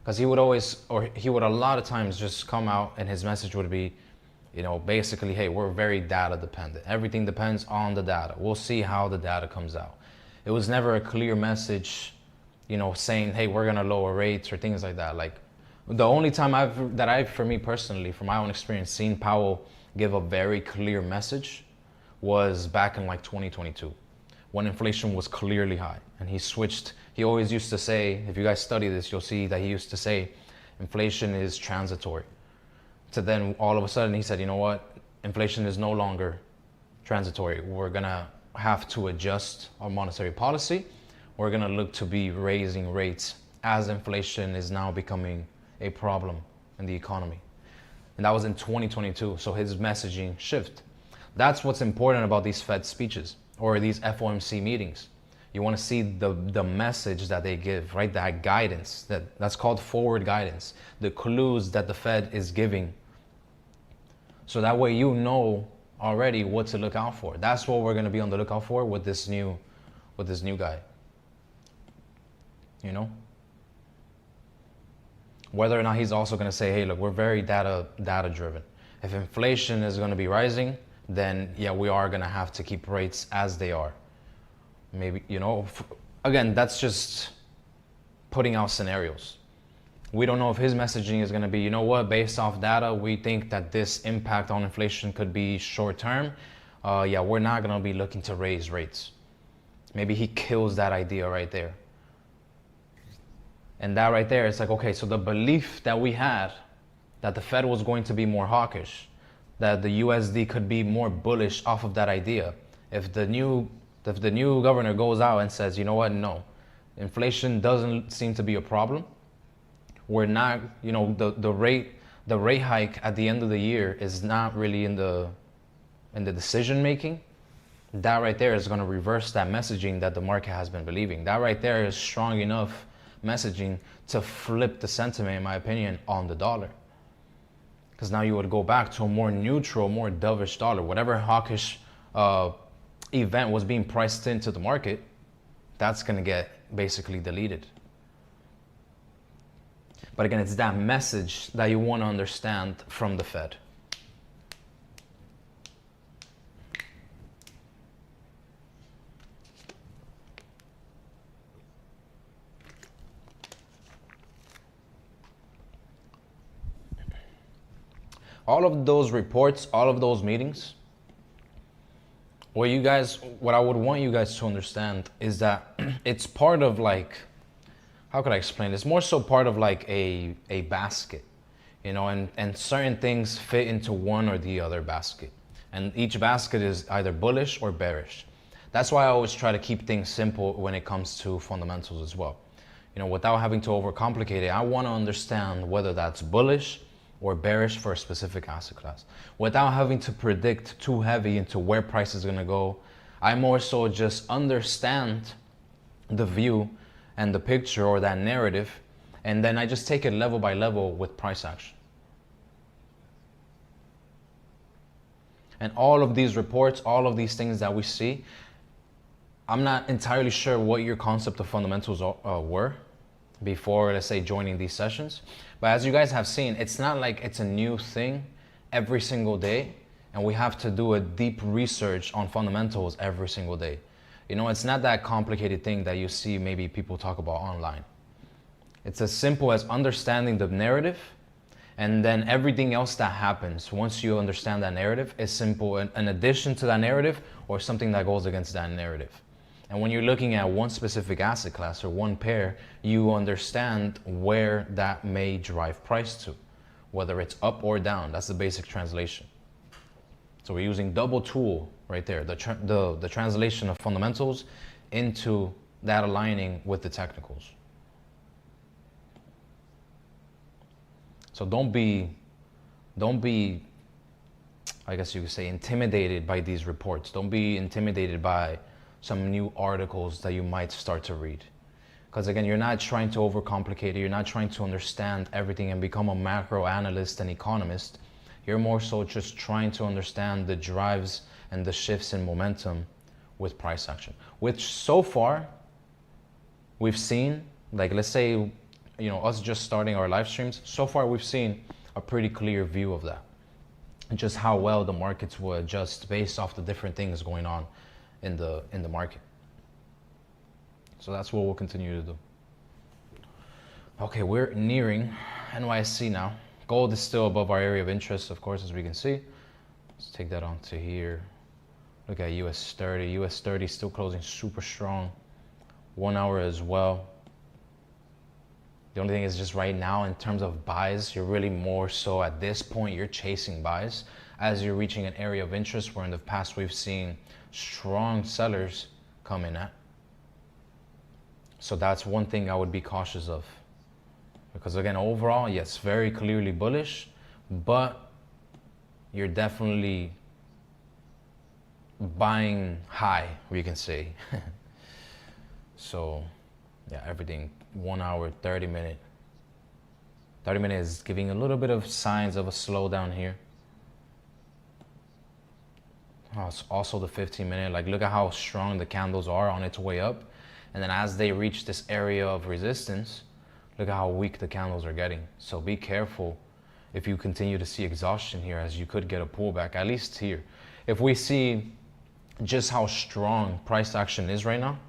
because he would a lot of times just come out and his message would be, you know, basically, hey, we're very data dependent. Everything depends on the data. We'll see how the data comes out. It was never a clear message, you know, saying, hey, we're gonna lower rates or things like that. Like the only time for me personally, from my own experience, seen Powell give a very clear message was back in like 2022, when inflation was clearly high. And he always used to say, if you guys study this, you'll see that he used to say, inflation is transitory. To then all of a sudden he said, you know what? Inflation is no longer transitory. We're gonna have to adjust our monetary policy. We're gonna look to be raising rates as inflation is now becoming a problem in the economy. And that was in 2022. So his messaging shift. That's what's important about these Fed speeches or these FOMC meetings. You want to see the message that they give, right? That guidance, that's called forward guidance, the clues that the Fed is giving. So that way you know already what to look out for. That's what we're going to be on the lookout for with this new guy. You know? Whether or not he's also going to say, hey, look, we're very data driven. If inflation is going to be rising, then yeah, we are going to have to keep rates as they are. Maybe, you know, again, that's just putting out scenarios. We don't know if his messaging is going to be, you know what, based off data, we think that this impact on inflation could be short term. Yeah, we're not going to be looking to raise rates. Maybe he kills that idea right there. And that right there, it's like, okay, so the belief that we had that the Fed was going to be more hawkish, that the USD could be more bullish off of that idea. If the new If the new governor goes out and says, you know what, no, inflation doesn't seem to be a problem. We're not, you know, the rate hike at the end of the year is not really in the decision making. That right there is going to reverse that messaging that the market has been believing. That right there is strong enough messaging to flip the sentiment, in my opinion, on the dollar. Because now you would go back to a more neutral, more dovish dollar. Whatever hawkish event was being priced into the market, that's going to get basically deleted. But again, it's that message that you want to understand from the Fed. All of those reports, all of those meetings, what I would want you guys to understand is that it's part of, like, how could I explain? It's more so part of like a basket, you know, and certain things fit into one or the other basket. And each basket is either bullish or bearish. That's why I always try to keep things simple when it comes to fundamentals as well. You know, without having to overcomplicate it, I want to understand whether that's bullish or bearish for a specific asset class, without having to predict too heavy into where price is going to go. I more so just understand the view and the picture or that narrative, and then I just take it level by level with price action. And all of these reports, all of these things that we see, I'm not entirely sure what your concept of fundamentals were before, let's say, joining these sessions. But as you guys have seen, it's not like it's a new thing every single day, and we have to do a deep research on fundamentals every single day. You know, it's not that complicated thing that you see maybe people talk about online. It's as simple as understanding the narrative, and then everything else that happens once you understand that narrative is simple, an addition to that narrative or something that goes against that narrative. And when you're looking at one specific asset class or one pair, you understand where that may drive price to, whether it's up or down. That's the basic translation. So we're using double tool right there, the translation of fundamentals into that aligning with the technicals. So don't be, I guess you could say, intimidated by these reports. Don't be intimidated by some new articles that you might start to read. Because again, you're not trying to overcomplicate it. You're not trying to understand everything and become a macro analyst and economist. You're more so just trying to understand the drives and the shifts in momentum with price action, which so far we've seen, like, let's say, you know, us just starting our live streams, so far we've seen a pretty clear view of that. And just how well the markets will adjust based off the different things going on in the market. So that's what we'll continue to do. Okay, we're nearing NYSE now. Gold is still above our area of interest, of course, as we can see. Let's take that onto here. Look at US 30. US 30 still closing super strong. 1 hour as well. The only thing is just right now in terms of buys, you're really more so at this point, you're chasing buys as you're reaching an area of interest where in the past we've seen strong sellers come in at. So that's one thing I would be cautious of. Because again, overall, yes, very clearly bullish, but you're definitely buying high, we can say. So yeah, everything 1 hour, 30 minute. 30 minutes is giving a little bit of signs of a slowdown here. Oh, it's also the 15 minute, like look at how strong the candles are on its way up. And then as they reach this area of resistance, look at how weak the candles are getting. So be careful if you continue to see exhaustion here, as you could get a pullback, at least here. If we see just how strong price action is right now,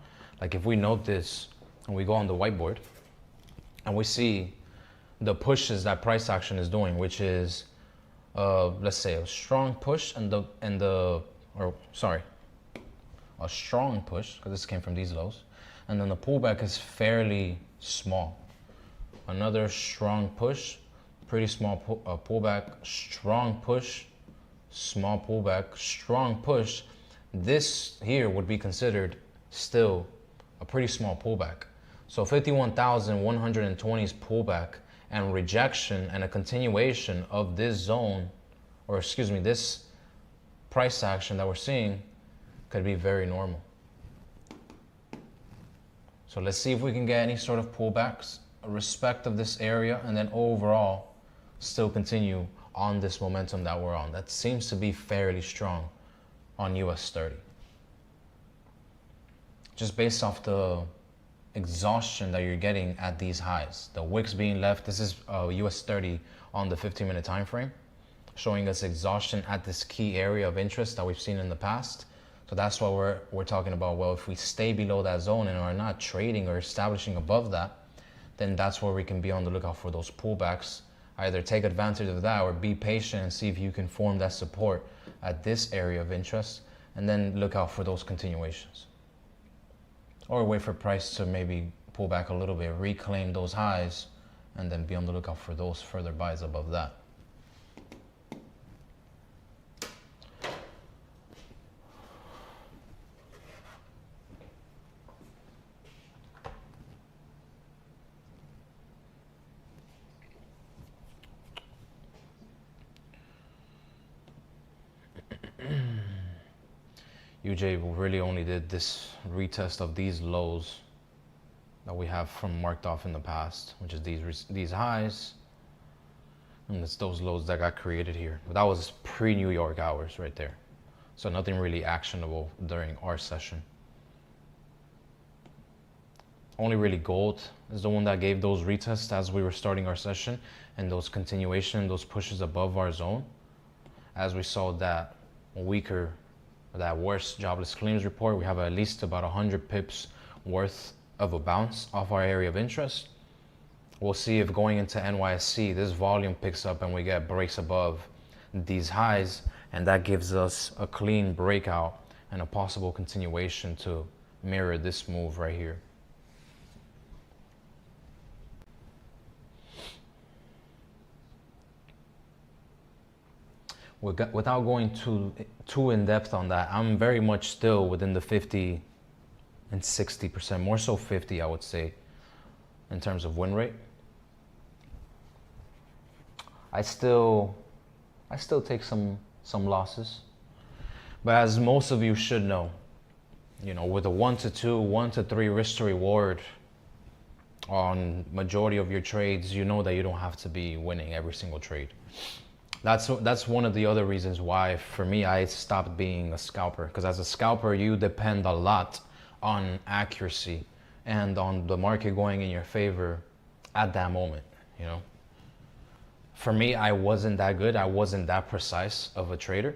like if we note this and we go on the whiteboard and we see the pushes that price action is doing, which is, let's say a strong push a strong push, because this came from these lows, and then the pullback is fairly small. Another strong push, pretty small pullback, strong push, small pullback, strong push. this here would be considered still a pretty small pullback. So 51,120's pullback and rejection and a continuation of this zone, or excuse me, this price action that we're seeing could be very normal. So let's see if we can get any sort of pullbacks, a respect of this area, and then overall still continue on this momentum that we're on. That seems to be fairly strong on US 30. Just based off the exhaustion that you're getting at these highs. The wicks being left, this is US 30 on the 15-minute time frame, showing us exhaustion at this key area of interest that we've seen in the past. So that's why we're talking about, well, if we stay below that zone and are not trading or establishing above that, then that's where we can be on the lookout for those pullbacks. Either take advantage of that or be patient and see if you can form that support at this area of interest, and then look out for those continuations. Or wait for price to maybe pull back a little bit, reclaim those highs, and then be on the lookout for those further buys above that. UJ really only did this retest of these lows that we have from marked off in the past, which is these highs, and it's those lows that got created here. But that was pre-New York hours right there. So nothing really actionable during our session. Only really gold is the one that gave those retests as we were starting our session, and those continuation, those pushes above our zone. As we saw that weaker, that worse jobless claims report, we have at least about 100 pips worth of a bounce off our area of interest. We'll see if going into NYSE, this volume picks up and we get breaks above these highs, and that gives us a clean breakout and a possible continuation to mirror this move right here. Without going too in depth on that, I'm very much still within the 50 and 60%, more so 50, I would say, in terms of win rate. I still take some losses, but as most of you should know, with a 1 to 2, 1 to 3 risk to reward on majority of your trades, you know that you don't have to be winning every single trade. That's one of the other reasons why, for me, I stopped being a scalper. Because as a scalper, you depend a lot on accuracy and on the market going in your favor at that moment, For me, I wasn't that good. I wasn't that precise of a trader.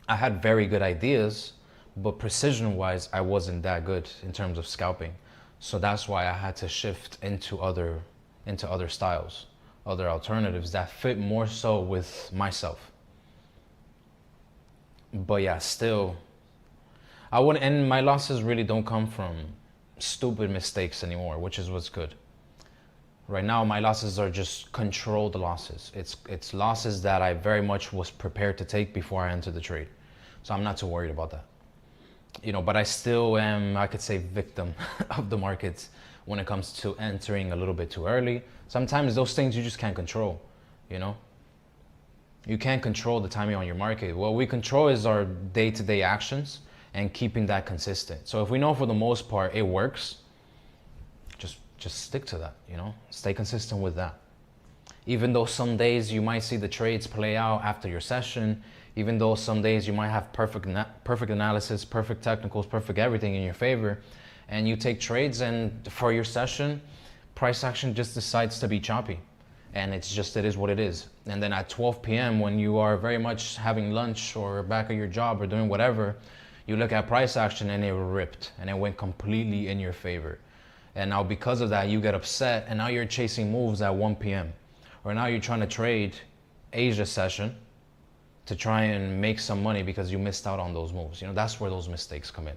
I had very good ideas, but precision-wise, I wasn't that good in terms of scalping. So that's why I had to shift into other styles, other alternatives that fit more so with myself. But yeah, still, and my losses really don't come from stupid mistakes anymore, which is what's good. Right now, my losses are just controlled losses. It's losses that I very much was prepared to take before I entered the trade. So I'm not too worried about that. But I still am, I could say, victim of the markets when it comes to entering a little bit too early. Sometimes those things you just can't control, You can't control the timing on your market. What we control is our day-to-day actions and keeping that consistent. So if we know for the most part it works, just stick to that, Stay consistent with that. Even though some days you might see the trades play out after your session, even though some days you might have perfect analysis, perfect technicals, perfect everything in your favor, and you take trades and for your session, price action just decides to be choppy. And it is what it is. And then at 12 p.m. when you are very much having lunch or back at your job or doing whatever, you look at price action and it ripped and it went completely in your favor. And now because of that, you get upset and now you're chasing moves at 1 p.m. Or now you're trying to trade Asia session to try and make some money because you missed out on those moves. That's where those mistakes come in.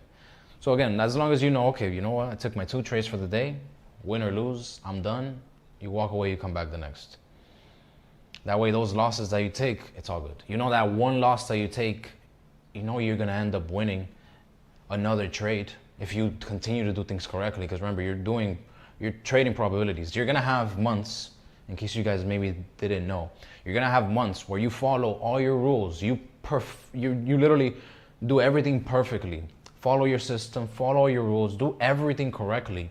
So again, as long as okay, you know what, I took my 2 trades for the day, win or lose, I'm done. You walk away, you come back the next. That way, those losses that you take, it's all good. That one loss that you take you know you're gonna end up winning another trade if you continue to do things correctly. Because remember, you're trading probabilities. You're gonna have months, in case you guys maybe didn't know, you're gonna have months where you follow all your rules. You literally do everything perfectly. Follow your system, follow your rules, do everything correctly,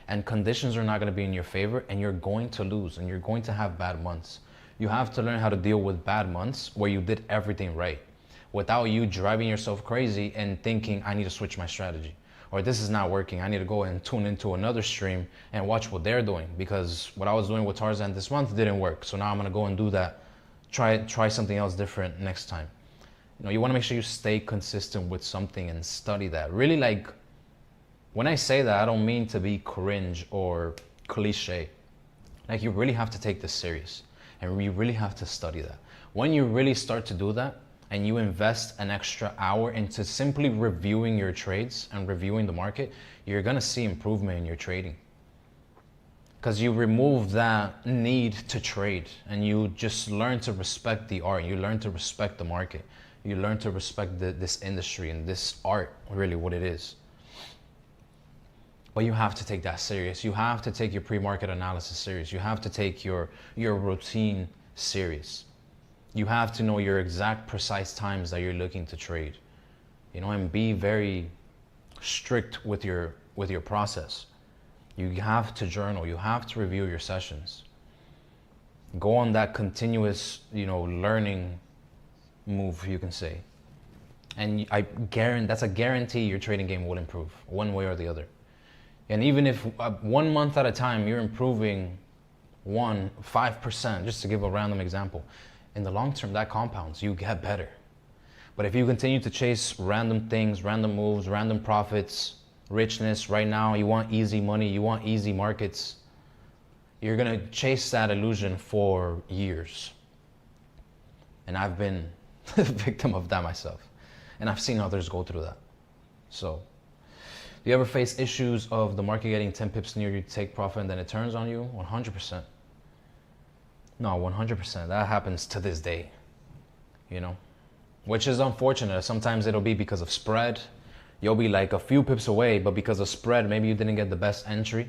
and conditions are not gonna be in your favor, and you're going to lose, and you're going to have bad months. You have to learn how to deal with bad months where you did everything right, without you driving yourself crazy and thinking, I need to switch my strategy, or this is not working, I need to go and tune into another stream and watch what they're doing, because what I was doing with Tarzan this month didn't work. So now I'm gonna go and do that, try something else different next time. You know, you wanna make sure you stay consistent with something and study that. Really, like, when I say that, I don't mean to be cringe or cliche. Like, you really have to take this serious, and you really have to study that. When you really start to do that, and you invest an extra hour into simply reviewing your trades and reviewing the market, you're gonna see improvement in your trading. Because you remove that need to trade, and you just learn to respect the art. You learn to respect the market. You learn to respect this industry and this art, really what it is. But you have to take that serious. You have to take your pre-market analysis serious. You have to take your routine serious. You have to know your exact precise times that you're looking to trade, you know, and be very strict with your process. You have to journal. You have to review your sessions. Go on that continuous, you know, learning move, you can say. And I guarantee, that's a guarantee, your trading game will improve one way or the other. And even if 1 month at a time you're improving 5%, just to give a random example, in the long term that compounds. You get better. But if you continue to chase random things, random moves, random profits, richness, right now you want easy money, you want easy markets, you're gonna chase that illusion for years. And I've been a victim of that myself, and I've seen others go through that. So, do you ever face issues of the market getting 10 pips near you to take profit and then it turns on you? 100%. No, 100%. That happens to this day, you know, which is unfortunate. Sometimes it'll be because of spread. You'll be like a few pips away, but because of spread, maybe you didn't get the best entry.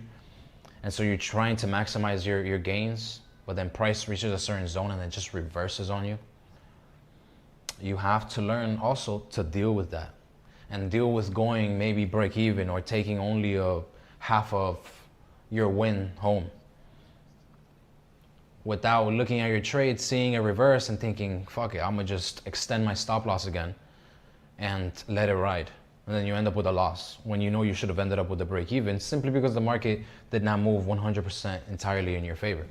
And so you're trying to maximize your gains, but then price reaches a certain zone and it just reverses on you. You have to learn also to deal with that, and deal with going maybe break even or taking only a half of your win home, without looking at your trade, seeing a reverse and thinking, fuck it, I'm gonna just extend my stop loss again and let it ride. And then you end up with a loss when you know you should have ended up with a break even, simply because the market did not move 100% entirely in your favor.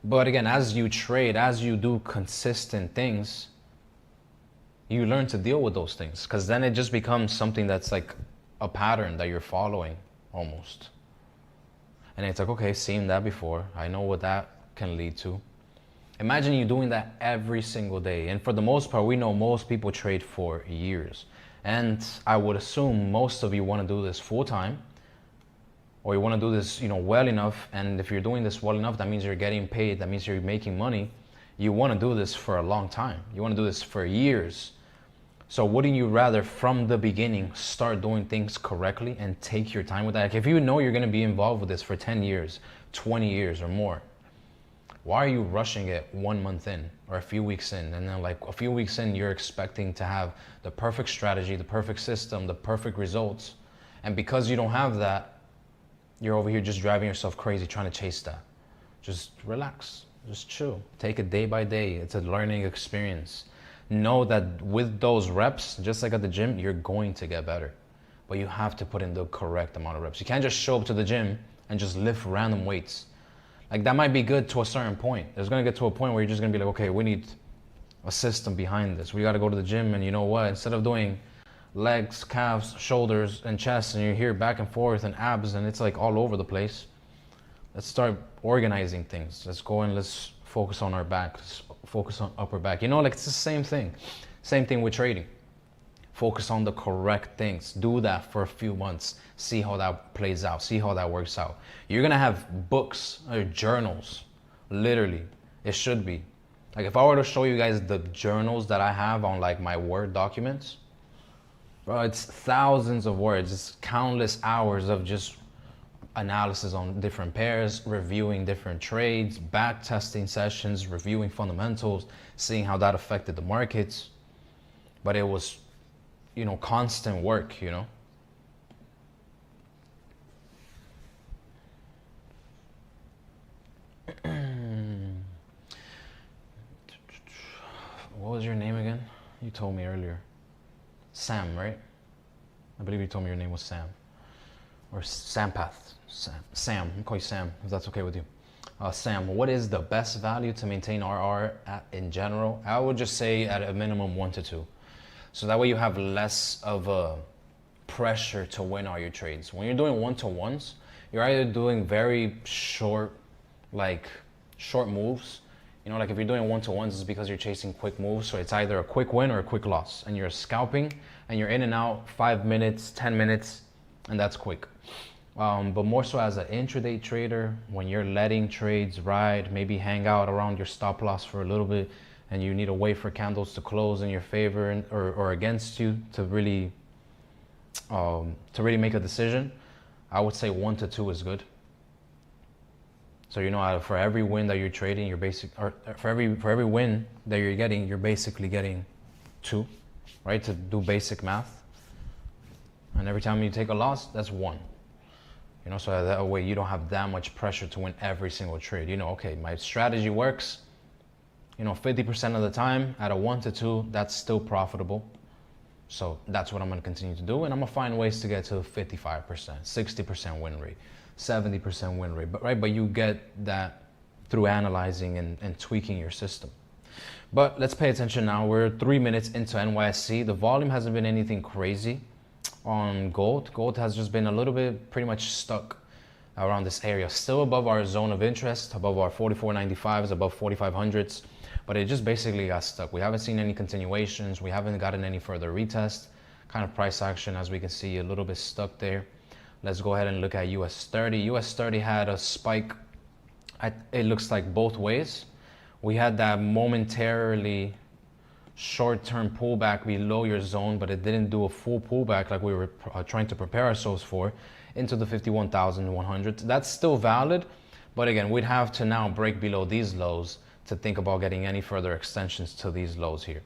But again, as you trade, as you do consistent things, you learn to deal with those things, because then it just becomes something that's like a pattern that you're following almost. And it's like, okay, seen that before. I know what that can lead to. Imagine you doing that every single day. And for the most part, we know most people trade for years. And I would assume most of you want to do this full time, or you want to do this, you know, well enough. And if you're doing this well enough, that means you're getting paid. That means you're making money. You want to do this for a long time. You want to do this for years. So wouldn't you rather from the beginning start doing things correctly and take your time with that? Like, if you know you're going to be involved with this for 10 years, 20 years or more, why are you rushing it 1 month in or a few weeks in? And then like a few weeks in, you're expecting to have the perfect strategy, the perfect system, the perfect results. And because you don't have that, you're over here just driving yourself crazy trying to chase that. Just relax, just chill. Take it day by day. It's a learning experience. Know that with those reps, just like at the gym, you're going to get better. But you have to put in the correct amount of reps. You can't just show up to the gym and just lift random weights. Like, that might be good to a certain point. There's going to get to a point where you're just going to be like, okay, we need a system behind this. We got to go to the gym, and you know what? Instead of doing legs, calves, shoulders, and chest, and you're here back and forth, and abs, and it's like all over the place, let's start organizing things. Let's go and let's focus on our back. Let's focus on upper back. You know, like, it's the same thing. Same thing with trading. Focus on the correct things. Do that for a few months. See how that plays out. See how that works out. You're going to have books or journals. Literally, it should be. Like if I were to show you guys the journals that I have on like my Word documents, bro, it's thousands of words. It's countless hours of just analysis on different pairs, reviewing different trades, back testing sessions, reviewing fundamentals, seeing how that affected the markets. But it was, you know, constant work, you know. What was your name again? You told me earlier. Sam, right? I believe you told me your name was Sam. Or Sampath. Sam. I'll call you Sam, if that's okay with you. Sam, what is the best value to maintain RR in general? I would just say at a minimum 1 to 2. So that way you have less of a pressure to win all your trades. When you're doing 1-to-1s, you're either doing very short, like short moves. You know, like if you're doing 1-to-1s, it's because you're chasing quick moves. So it's either a quick win or a quick loss. And you're scalping and you're in and out 5 minutes, 10 minutes, and that's quick. But more so as an intraday trader, when you're letting trades ride, maybe hang out around your stop loss for a little bit, and you need to wait for candles to close in your favor or against you to really make a decision, I would say 1 to 2 is good. So you know, for every win that you're trading, for every win that you're getting, you're basically getting 2, right? To do basic math. And every time you take a loss, that's 1. You know, so that way you don't have that much pressure to win every single trade. You know, okay, my strategy works, you know, 50% of the time at a 1 to 2, that's still profitable. So that's what I'm going to continue to do. And I'm going to find ways to get to 55%, 60% win rate, 70% win rate. But you get that through analyzing and tweaking your system. But let's pay attention now. We're 3 minutes into NYSE. The volume hasn't been anything crazy on gold. Gold has just been a little bit pretty much stuck around this area, still above our zone of interest, above our 44.95s, above 4500s, but it just basically got stuck. We haven't seen any continuations. We haven't gotten any further retest. Kind of price action, as we can see, a little bit stuck there. Let's go ahead and look at US30. US30 had a spike, it looks like both ways. We had that momentarily short-term pullback below your zone, but it didn't do a full pullback like we were trying to prepare ourselves for into the 51,100. That's still valid, but again, we'd have to now break below these lows to think about getting any further extensions to these lows here.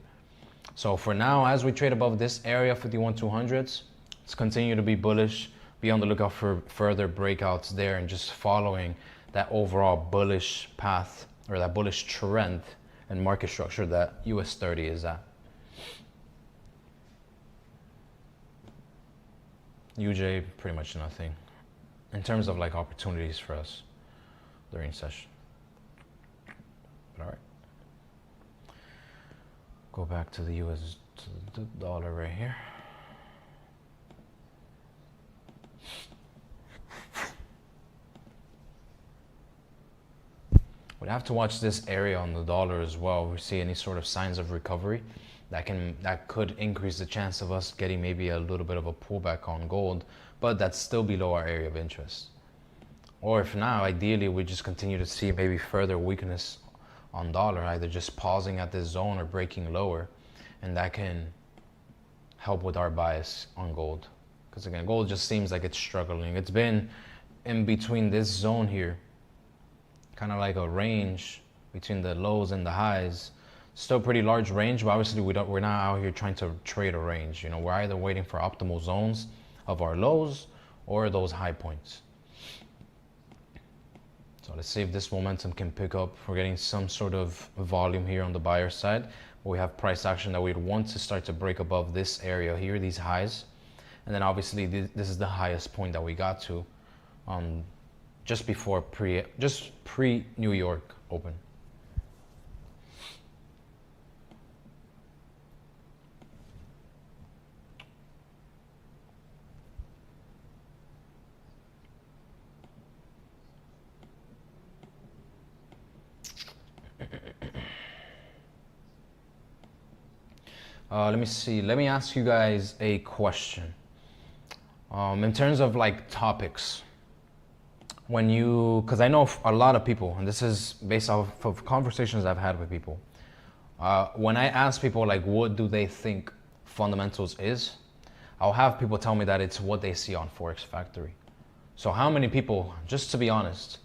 So for now, as we trade above this area, 51,200s, let's continue to be bullish, be on the lookout for further breakouts there, and just following that overall bullish path or that bullish trend and market structure that US30 is at. UJ, pretty much nothing in terms of like opportunities for us during session. But all right, go back to the US, to the dollar right here. We'd have to watch this area on the dollar as well. If we see any sort of signs of recovery, that could increase the chance of us getting maybe a little bit of a pullback on gold, but that's still below our area of interest. Or if not, ideally we just continue to see maybe further weakness on dollar, either just pausing at this zone or breaking lower, and that can help with our bias on gold. Because again, gold just seems like it's struggling. It's been in between this zone here, kind of like a range between the lows and the highs. Still pretty large range, but obviously we're not out here trying to trade a range. You know, we're either waiting for optimal zones of our lows or those high points. So let's see if this momentum can pick up. We're getting some sort of volume here on the buyer side. We have price action that we'd want to start to break above this area here, these highs. And then obviously this is the highest point that we got to just pre New York open. Let me see. Let me ask you guys a question. In terms of like topics, because I know a lot of people, and this is based off of conversations I've had with people, When I ask people like what do they think fundamentals is, I'll have people tell me that it's what they see on Forex Factory. So how many people, just to be honest,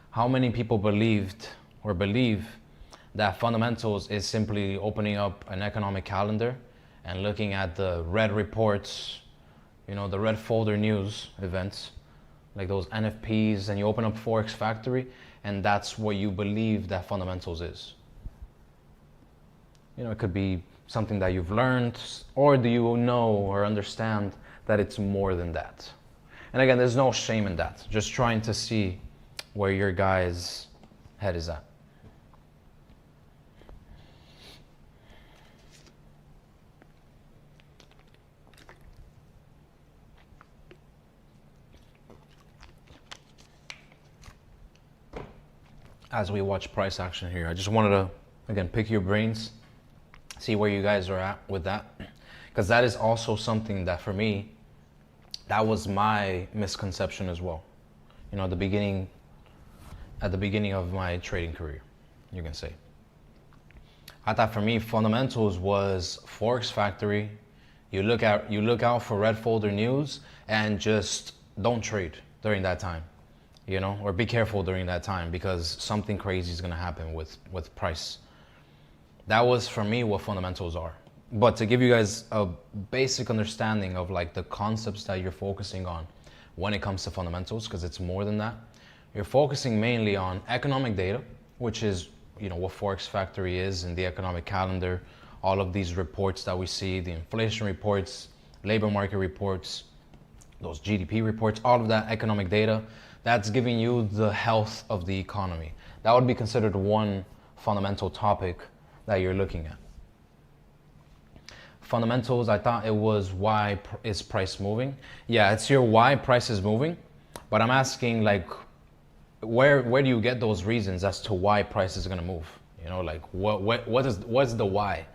how many people believed or believe that fundamentals is simply opening up an economic calendar and looking at the red reports, you know, the red folder news events, like those NFPs, and you open up Forex Factory and that's what you believe that fundamentals is? You know, it could be something that you've learned, or do you know or understand that it's more than that? And again, there's no shame in that. Just trying to see where your guys' head is at. As we watch price action here, I just wanted to, again, pick your brains, see where you guys are at with that. Because that is also something that for me, that was my misconception as well. You know, at the beginning of my trading career, you can say. I thought for me, fundamentals was Forex Factory. You look out for red folder news and just don't trade during that time, you know, or be careful during that time because something crazy is gonna happen with price. That was for me what fundamentals are. But to give you guys a basic understanding of like the concepts that you're focusing on when it comes to fundamentals, because it's more than that, you're focusing mainly on economic data, which is, you know, what Forex Factory is in the economic calendar, all of these reports that we see, the inflation reports, labor market reports, those GDP reports, all of that economic data, that's giving you the health of the economy. That would be considered one fundamental topic that you're looking at. Fundamentals, I thought it was why is price moving? Yeah, it's your why price is moving, but I'm asking like, where do you get those reasons as to why price is gonna move? You know, like what's the why?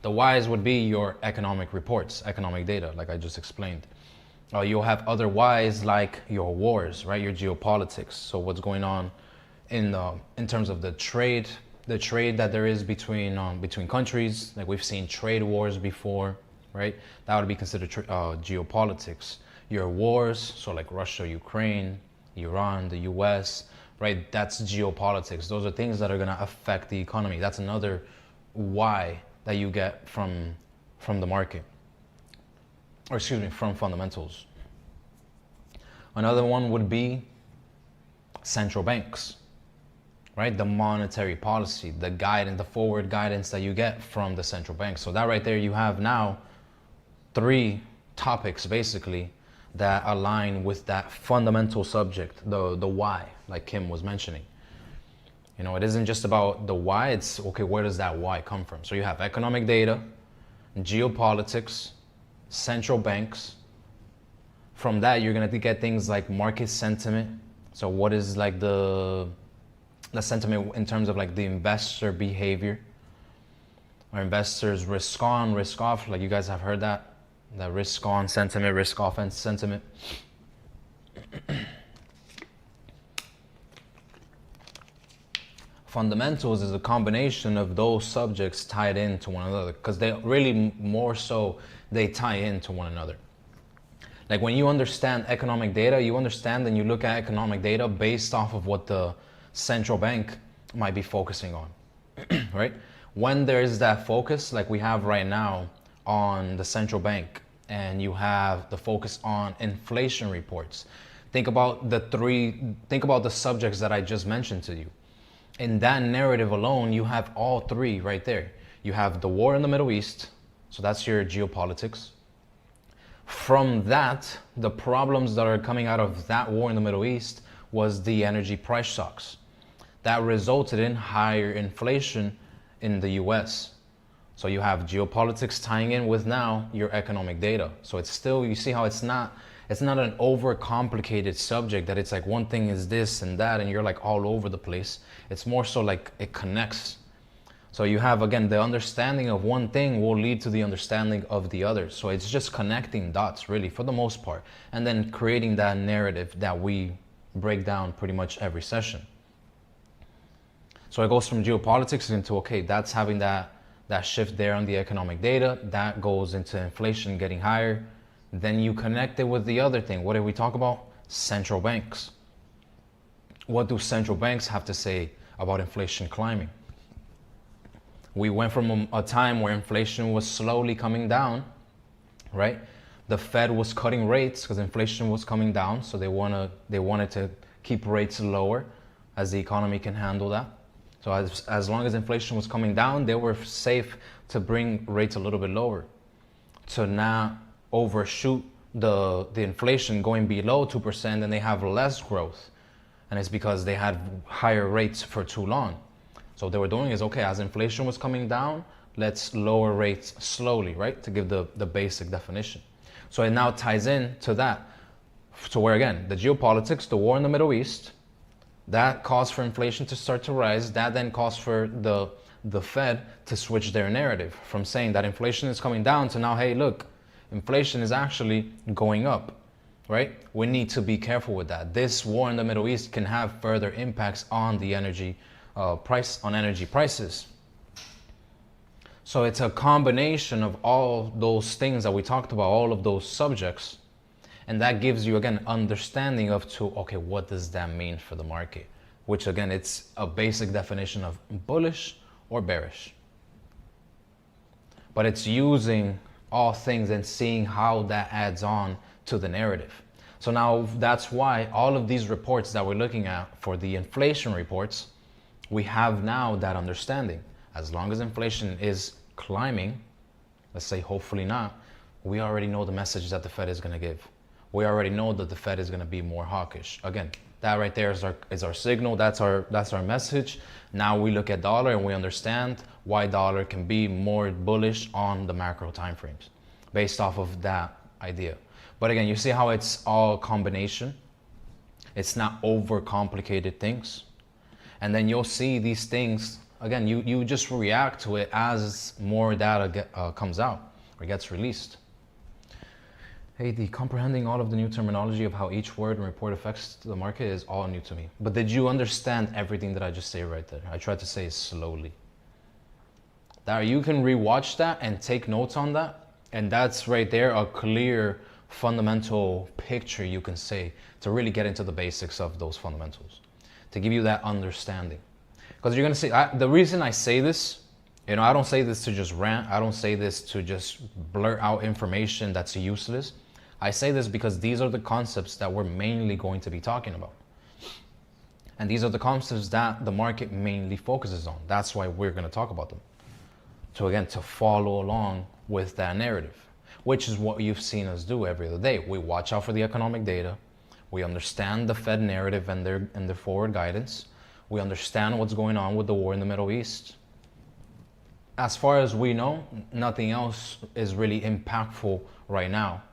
The whys would be your economic reports, economic data, like I just explained. You'll have other whys like your wars, right? Your geopolitics. So what's going on in terms of the trade that there is between countries, like we've seen trade wars before, right? That would be considered geopolitics. Your wars, so like Russia, Ukraine, Iran, the US, right? That's geopolitics. Those are things that are gonna affect the economy. That's another why that you get from the market, or excuse me, from fundamentals. Another one would be central banks. Right? The monetary policy, the guidance, the forward guidance that you get from the central bank. So that right there, you have now 3 topics basically that align with that fundamental subject, the why, like Kim was mentioning. You know, it isn't just about the why, it's okay, where does that why come from? So you have economic data, geopolitics, central banks. From that, you're gonna get things like market sentiment. So what is like the sentiment in terms of like the investor behavior, or investors risk on, risk off, like you guys have heard that risk on sentiment, risk off sentiment. Fundamentals is a combination of those subjects tied into one another, because they really more so they tie into one another. Like when you understand economic data, you understand and you look at economic data based off of what the central bank might be focusing on, right? When there's that focus, like we have right now on the central bank, and you have the focus on inflation reports, think about the subjects that I just mentioned to you. In that narrative alone, you have all 3 right there. You have the war in the Middle East, so that's your geopolitics. From that, the problems that are coming out of that war in the Middle East was the energy price shocks. That resulted in higher inflation in the US. So you have geopolitics tying in with now your economic data. So it's still, you see how it's not an overcomplicated subject that it's like one thing is this and that and you're like all over the place. It's more so like it connects. So you have, again, the understanding of one thing will lead to the understanding of the other. So it's just connecting dots really for the most part, and then creating that narrative that we break down pretty much every session. So it goes from geopolitics into, okay, that's having that That shift there on the economic data, that goes into inflation getting higher. Then you connect it with the other thing. What did we talk about? Central banks. What do central banks have to say about inflation climbing? We went from a time where inflation was slowly coming down, right? The Fed was cutting rates because inflation was coming down, so they wanted to keep rates lower as the economy can handle that. So as long as inflation was coming down, they were safe to bring rates a little bit lower. To now overshoot the inflation going below 2%, and they have less growth. And it's because they had higher rates for too long. So what they were doing is, okay, as inflation was coming down, let's lower rates slowly, right? To give the basic definition. So it now ties in to that. So where again, the geopolitics, the war in the Middle East, that caused for inflation to start to rise. That then caused for the Fed to switch their narrative from saying that inflation is coming down to now, hey, look, inflation is actually going up, right? We need to be careful with that. This war in the Middle East can have further impacts on the energy energy prices. So it's a combination of all those things that we talked about, all of those subjects. And that gives you, again, understanding of okay, what does that mean for the market? Which, again, it's a basic definition of bullish or bearish. But it's using all things and seeing how that adds on to the narrative. So now that's why all of these reports that we're looking at for the inflation reports, we have now that understanding. As long as inflation is climbing, let's say hopefully not, we already know the message that the Fed is going to give. We already know that the Fed is going to be more hawkish. Again, that right there is our signal. That's our message. Now we look at dollar and we understand why dollar can be more bullish on the macro timeframes based off of that idea. But again, you see how it's all combination. It's not overcomplicated things. And then you'll see these things, again, you just react to it as more data comes out or gets released. Hey, the comprehending all of the new terminology of how each word and report affects the market is all new to me. But did you understand everything that I just say right there? I tried to say it slowly. That you can rewatch that and take notes on that. And that's right there a clear fundamental picture you can say to really get into the basics of those fundamentals, to give you that understanding. Because you're going to see, the reason I say this, I don't say this to just rant. I don't say this to just blurt out information that's useless. I say this because these are the concepts that we're mainly going to be talking about. And these are the concepts that the market mainly focuses on. That's why we're going to talk about them. So again, to follow along with that narrative, which is what you've seen us do every other day. We watch out for the economic data. We understand the Fed narrative and their forward guidance. We understand what's going on with the war in the Middle East. As far as we know, nothing else is really impactful right now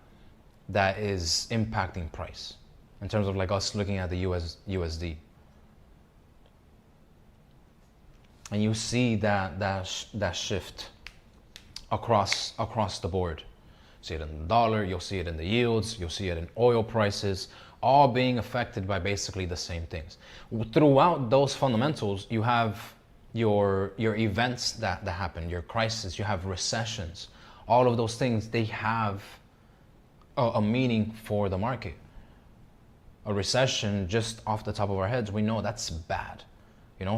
that is impacting price in terms of like us looking at the USD. And you see that shift across the board. See it in the dollar, you'll see it in the yields, you'll see it in oil prices, all being affected by basically the same things. Throughout those fundamentals, you have your events that happen, your crisis, you have recessions. All of those things, they have a meaning for the market. A recession, just off the top of our heads, we know that's bad.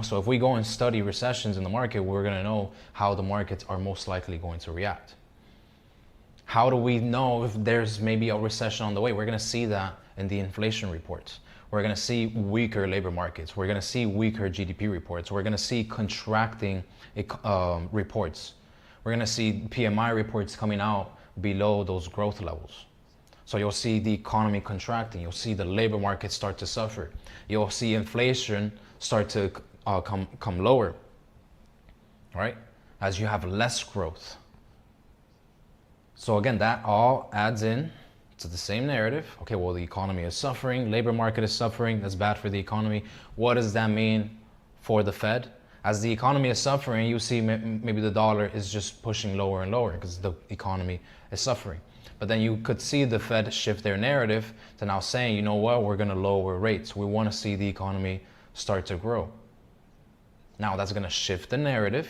So if we go and study recessions in the market, we're going to know how the markets are most likely going to react. How do we know if there's maybe a recession on the way? We're going to see that in the inflation reports. We're going to see weaker labor markets. We're going to see weaker GDP reports. We're going to see contracting reports. We're going to see PMI reports coming out below those growth levels. So you'll see the economy contracting. You'll see the labor market start to suffer. You'll see inflation start to come lower, right? As you have less growth. So again, that all adds in to the same narrative. Okay, well, the economy is suffering, labor market is suffering, that's bad for the economy. What does that mean for the Fed? As the economy is suffering, you see maybe the dollar is just pushing lower and lower because the economy is suffering. But then you could see the Fed shift their narrative to now saying, you know what, we're going to lower rates. We want to see the economy start to grow. Now that's going to shift the narrative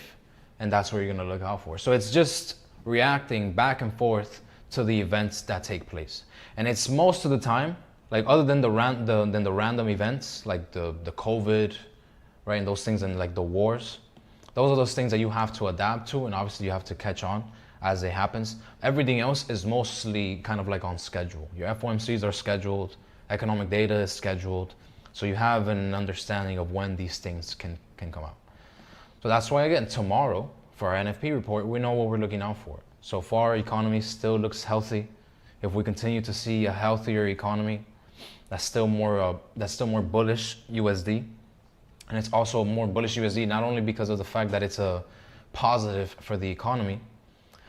and that's what you're gonna look out for. So it's just reacting back and forth to the events that take place. And it's most of the time, like other than the random events, like the COVID, right, and those things, and like the wars, those are those things that you have to adapt to, and obviously you have to catch on as it happens. Everything else is mostly kind of like on schedule. Your FOMCs are scheduled, economic data is scheduled, so you have an understanding of when these things can come out. So that's why, again, tomorrow for our NFP report, we know what we're looking out for. So far, economy still looks healthy. If we continue to see a healthier economy, that's still more bullish USD. And it's also more bullish USD, not only because of the fact that it's a positive for the economy,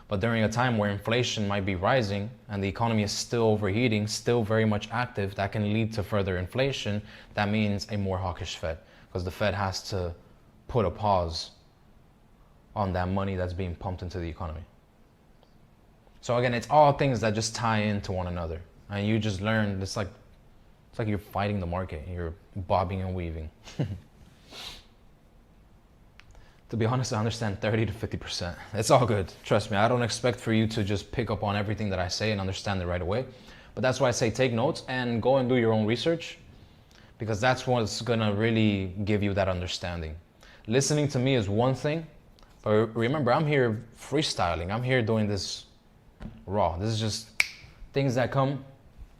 but during a time where inflation might be rising and the economy is still overheating, still very much active, that can lead to further inflation. That means a more hawkish Fed, because the Fed has to put a pause on that money that's being pumped into the economy. So again, it's all things that just tie into one another. And you just learn, it's like you're fighting the market. You're bobbing and weaving. To be honest, I understand 30 to 50%. It's all good. Trust me, I don't expect for you to just pick up on everything that I say and understand it right away. But that's why I say take notes and go and do your own research, because that's what's gonna really give you that understanding. Listening to me is one thing, but remember, I'm here freestyling. I'm here doing this raw. This is just things that come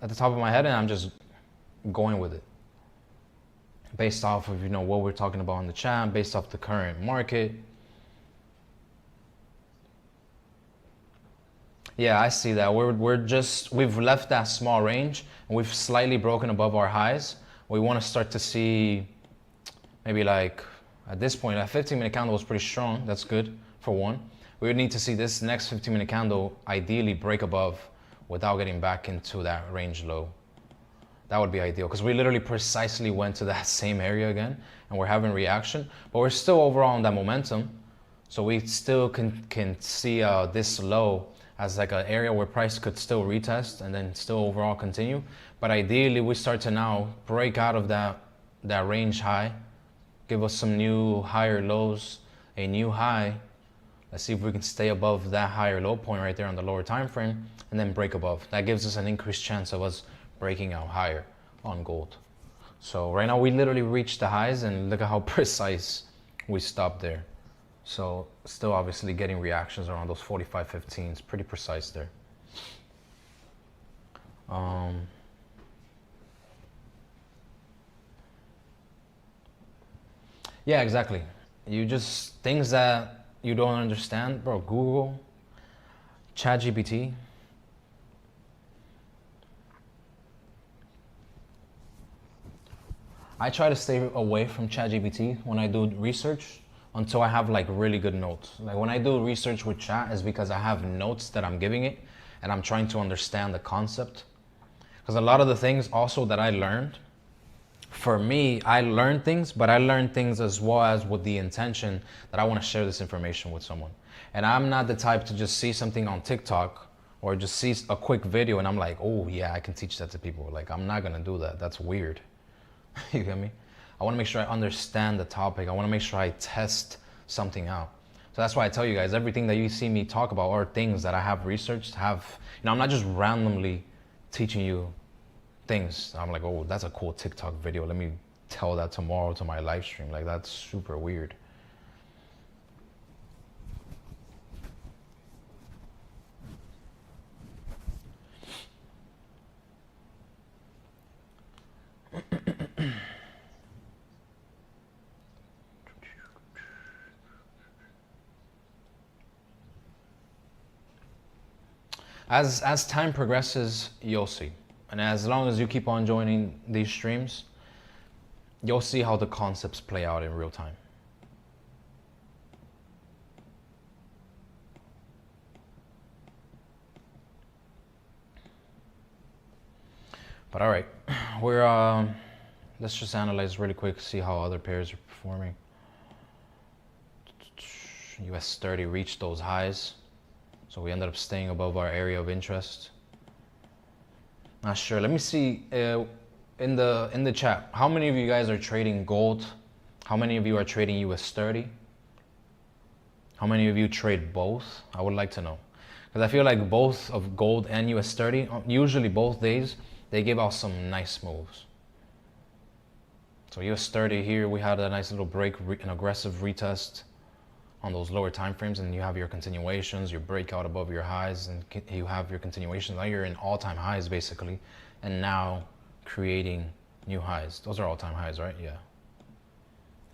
at the top of my head, and I'm just going with it. Based off of, what we're talking about in the chat, based off the current market. Yeah, I see that. We've left that small range and we've slightly broken above our highs. We want to start to see maybe like at this point, that 15-minute candle was pretty strong. That's good for one. We would need to see this next 15-minute candle ideally break above without getting back into that range low. That would be ideal, because we literally precisely went to that same area again and we're having reaction, but we're still overall on that momentum. So we still can see this low as like an area where price could still retest and then still overall continue. But ideally we start to now break out of that range high, give us some new higher lows, a new high. Let's see if we can stay above that higher low point right there on the lower time frame and then break above. That gives us an increased chance of us breaking out higher on gold. So right now we literally reached the highs, and look at how precise we stopped there. So still obviously getting reactions around those 45.15s, pretty precise there. Yeah, exactly. You just, things that you don't understand, bro, Google, ChatGPT. I try to stay away from ChatGPT when I do research until I have like really good notes. Like when I do research with chat is because I have notes that I'm giving it and I'm trying to understand the concept. Because a lot of the things also that I learned, for me, I learned things, but I learned things as well as with the intention that I want to share this information with someone. And I'm not the type to just see something on TikTok or just see a quick video and I'm like, oh yeah, I can teach that to people. Like, I'm not gonna do that. That's weird. You get me? I want to make sure I understand the topic. I want to make sure I test something out. So that's why I tell you guys, everything that you see me talk about are things that I have researched, I'm not just randomly teaching you things. I'm like, oh, that's a cool TikTok video. Let me tell that tomorrow to my live stream. Like, that's super weird. As time progresses, you'll see. And as long as you keep on joining these streams, you'll see how the concepts play out in real time. But all right, let's just analyze really quick, see how other pairs are performing. US30 reached those highs. So we ended up staying above our area of interest. Not sure. Let me see in the chat. How many of you guys are trading gold? How many of you are trading US30? How many of you trade both? I would like to know. Because I feel like both of gold and US30, usually both days, they give out some nice moves. So US30 here, we had a nice little break, an aggressive retest on those lower time frames, and you have your continuations, your breakout above your highs, and you have your continuations. Now you're in all-time highs basically, and now creating new highs. Those are all-time highs, right? Yeah.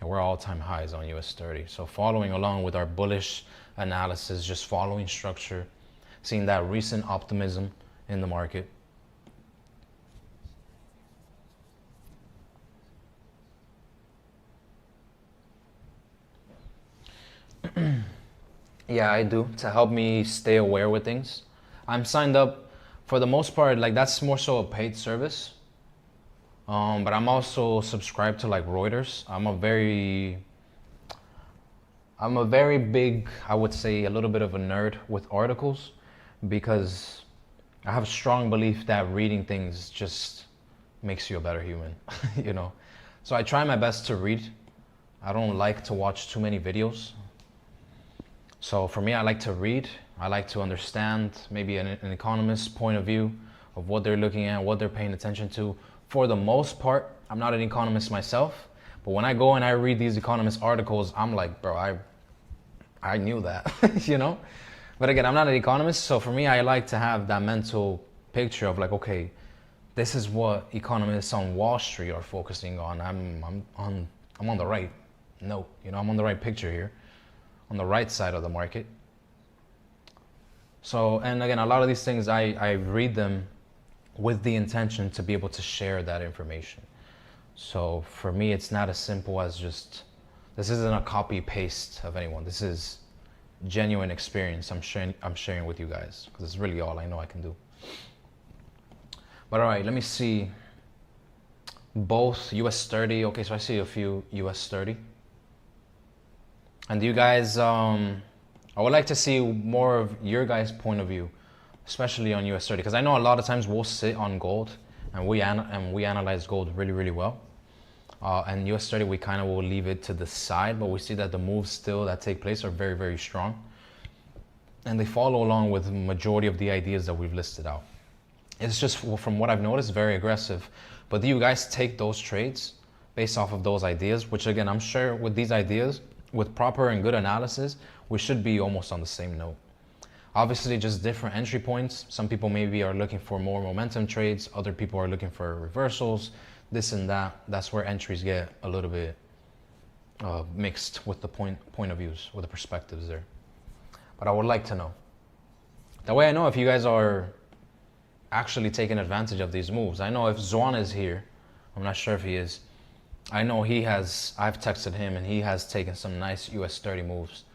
And we're all-time highs on US30. So following along with our bullish analysis, just following structure, seeing that recent optimism in the market. Yeah, I do, to help me stay aware with things. I'm signed up for the most part, like that's more so a paid service. But I'm also subscribed to like Reuters. I'm a very big, I would say a little bit of a nerd with articles, because I have a strong belief that reading things just makes you a better human, you know? So I try my best to read. I don't like to watch too many videos. So for me, I like to read. I like to understand maybe an economist's point of view of what they're looking at, what they're paying attention to. For the most part, I'm not an economist myself, but when I go and I read these economist articles, I'm like, bro, I knew that, you know? But again, I'm not an economist, so for me, I like to have that mental picture of like, okay, this is what economists on Wall Street are focusing on. I'm on the right note, you know, I'm on the right picture here, on the right side of the market. So, and again, a lot of these things, I read them with the intention to be able to share that information. So for me, it's not as simple as just, this isn't a copy paste of anyone. This is genuine experience I'm sharing with you guys, because it's really all I know I can do. But all right, let me see. Both US30, okay, so I see a few US30. And you guys, I would like to see more of your guys' point of view, especially on US30, because I know a lot of times we'll sit on gold and we analyze gold really, really well. And US30, we kind of will leave it to the side, but we see that the moves still that take place are very, very strong. And they follow along with the majority of the ideas that we've listed out. It's just, from what I've noticed, very aggressive. But do you guys take those trades based off of those ideas? Which again, I'm sure with these ideas, with proper and good analysis, we should be almost on the same note. Obviously, just different entry points. Some people maybe are looking for more momentum trades. Other people are looking for reversals, this and that. That's where entries get a little bit mixed with the point of views, with the perspectives there. But I would like to know. That way I know if you guys are actually taking advantage of these moves. I know if Zwan is here, I'm not sure if he is. I know he has, I've texted him and he has taken some nice US30 moves.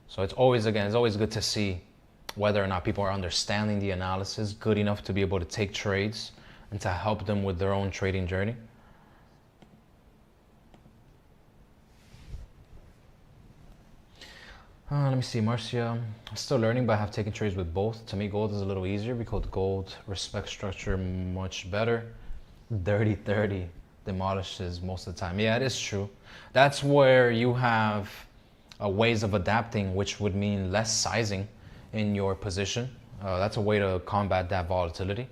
So it's always, again, it's always good to see whether or not people are understanding the analysis good enough to be able to take trades and to help them with their own trading journey. Let me see, Marcia. I'm still learning, but I have taken trades with both. To me, gold is a little easier because gold respects structure much better. Dirty 30 demolishes most of the time. Yeah, it is true. That's where you have ways of adapting, which would mean less sizing in your position. That's a way to combat that volatility,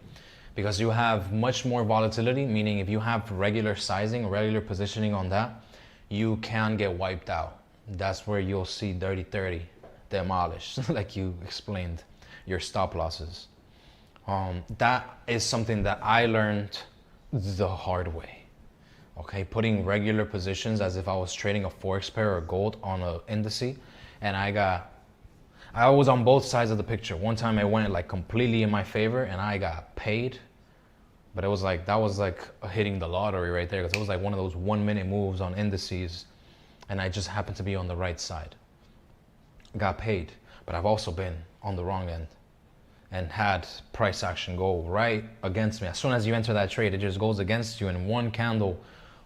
because you have much more volatility, meaning if you have regular sizing, regular positioning on that, you can get wiped out. That's where you'll see dirty 30 demolished, like you explained, your stop losses. That is something that I learned the hard way. Okay, putting regular positions as if I was trading a forex pair or gold on an indice, and I was on both sides of the picture. One time I went like completely in my favor and I got paid, but it was like, that was like hitting the lottery right there, because it was like one of those 1 minute moves on indices, and I just happened to be on the right side. Got paid, but I've also been on the wrong end and had price action go right against me. As soon as you enter that trade, it just goes against you, and one candle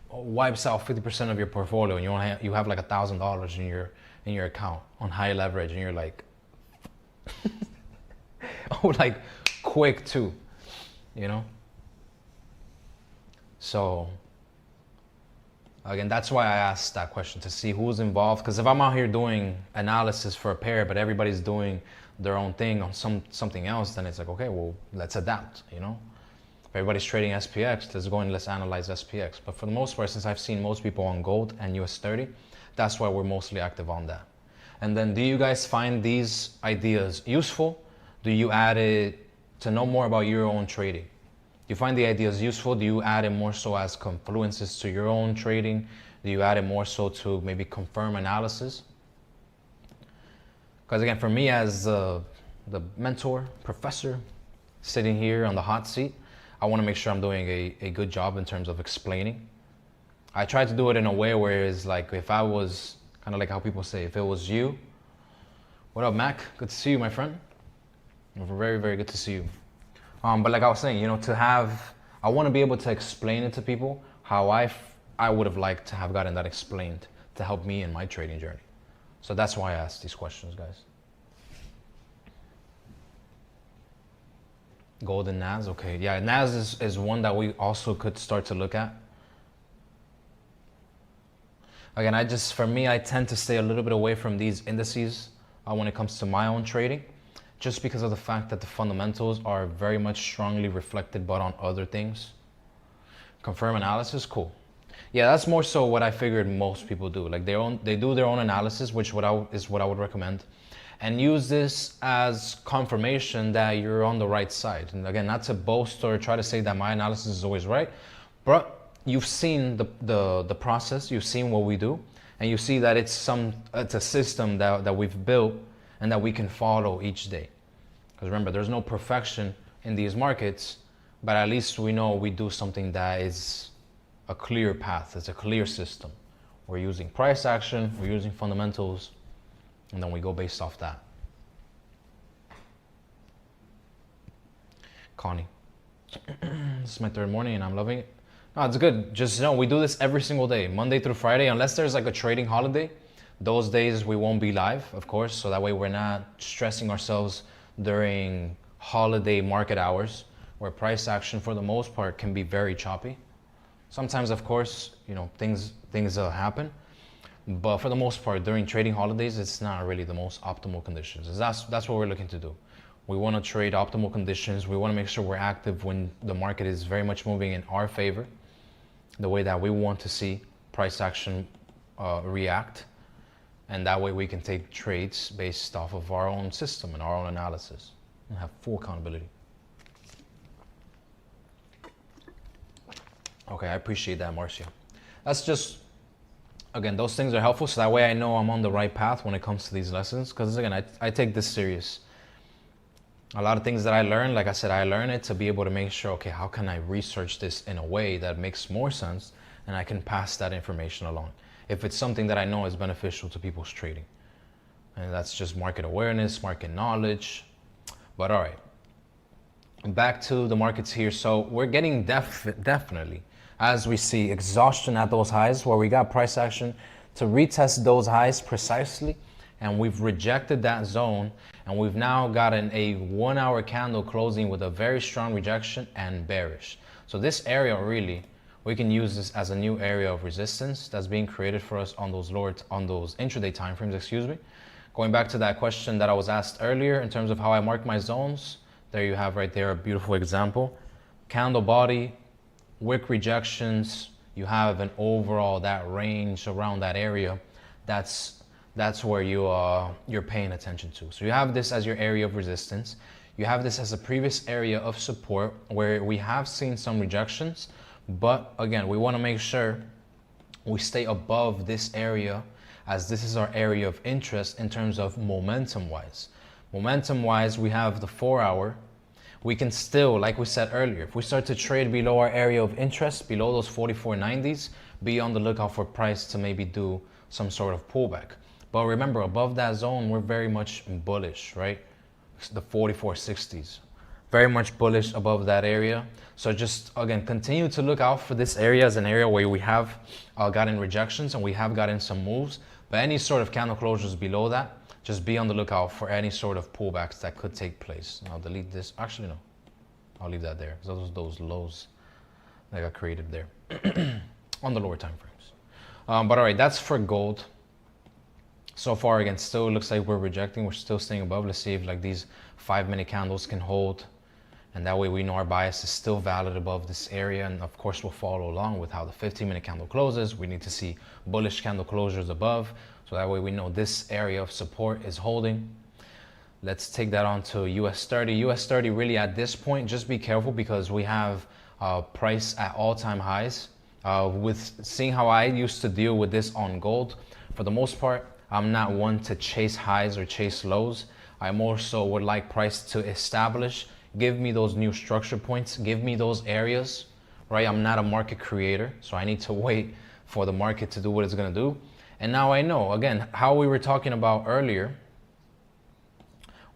wipes out 50% of your portfolio, and you have like $1,000 in your account on high leverage, and you're like, oh, like quick too, you know. So Again, that's why I asked that question, to see who's involved. Because if I'm out here doing analysis for a pair, but everybody's doing their own thing on something else, then it's like, okay, well, let's adapt, you know? If everybody's trading SPX, let's go and let's analyze SPX. But for the most part, since I've seen most people on gold and US 30, that's why we're mostly active on that. And then, do you guys find these ideas useful? Do you add it to know more about your own trading? Do you find the ideas useful? Do you add it more so as confluences to your own trading? Do you add it more so to maybe confirm analysis? Because again, for me as the mentor, professor, sitting here on the hot seat, I want to make sure I'm doing a good job in terms of explaining. I try to do it in a way where it's like, if I was, kind of like how people say, if it was you. What up, Mac? Good to see you, my friend. Very, very good to see you. But like I was saying, you know, I want to be able to explain it to people how I would have liked to have gotten that explained to help me in my trading journey. So that's why I asked these questions, guys. Gold and NAS, okay. Yeah, NAS is one that we also could start to look at. Again, for me, I tend to stay a little bit away from these indices when it comes to my own trading, just because of the fact that the fundamentals are very much strongly reflected, but on other things. Confirm analysis, cool. Yeah, that's more so what I figured most people do. Like they do their own analysis, which is what I would recommend, and use this as confirmation that you're on the right side. And again, not to boast or try to say that my analysis is always right, but you've seen the process, you've seen what we do, and you see that it's a system that we've built and that we can follow each day. Because remember, there's no perfection in these markets, but at least we know we do something that is a clear path, it's a clear system. We're using price action, we're using fundamentals, and then we go based off that. Connie, this is my third morning and I'm loving it. No, it's good. Just know we do this every single day, Monday through Friday, unless there's like a trading holiday. Those days we won't be live, of course, so that way we're not stressing ourselves during holiday market hours, where price action for the most part can be very choppy. Sometimes, of course, you know, things happen, but for the most part, during trading holidays, it's not really the most optimal conditions. That's what we're looking to do. We want to trade optimal conditions. We want to make sure we're active when the market is very much moving in our favor, the way that we want to see price action react. And that way we can take trades based off of our own system and our own analysis and have full accountability. Okay, I appreciate that, Marcia. That's just, again, those things are helpful, so that way I know I'm on the right path when it comes to these lessons. Because again, I take this serious. A lot of things that I learn, like I said, I learn it to be able to make sure, okay, how can I research this in a way that makes more sense and I can pass that information along if it's something that I know is beneficial to people's trading. And that's just market awareness, market knowledge. But all right, back to the markets here. So we're getting definitely, as we see, exhaustion at those highs where we got price action to retest those highs precisely, and we've rejected that zone, and we've now gotten a 1 hour candle closing with a very strong rejection and bearish. So this area, really, we can use this as a new area of resistance that's being created for us on those intraday timeframes, excuse me. Going back to that question that I was asked earlier in terms of how I mark my zones, there you have right there a beautiful example. Candle body, wick rejections, you have an overall that range around that area. That's where you're paying attention to. So you have this as your area of resistance. You have this as a previous area of support where we have seen some rejections, but again, we want to make sure we stay above this area, as this is our area of interest in terms of momentum wise. Momentum wise, we have the 4 hour. We can still, like we said earlier, if we start to trade below our area of interest, below those 44.90s, be on the lookout for price to maybe do some sort of pullback. But remember, above that zone, we're very much bullish, right? The 44.60s, very much bullish above that area. So just, again, continue to look out for this area as an area where we have gotten rejections and we have gotten some moves. But any sort of candle closures below that, just be on the lookout for any sort of pullbacks that could take place. And I'll delete this. Actually, no, I'll leave that there because those lows that got created there on the lower time frames. But all right, that's for gold. So far, again, still looks like we're rejecting. We're still staying above. Let's see if like these 5-minute candles can hold. And that way we know our bias is still valid above this area. And of course, we'll follow along with how the 15-minute candle closes. We need to see bullish candle closures above. So that way we know this area of support is holding. Let's take that on to US 30. US 30 really at this point, just be careful because we have price at all-time highs. With seeing how I used to deal with this on gold, for the most part, I'm not one to chase highs or chase lows. I more so would like price to establish, give me those new structure points, give me those areas, right? I'm not a market creator, so I need to wait for the market to do what it's gonna do. And now I know, again, how we were talking about earlier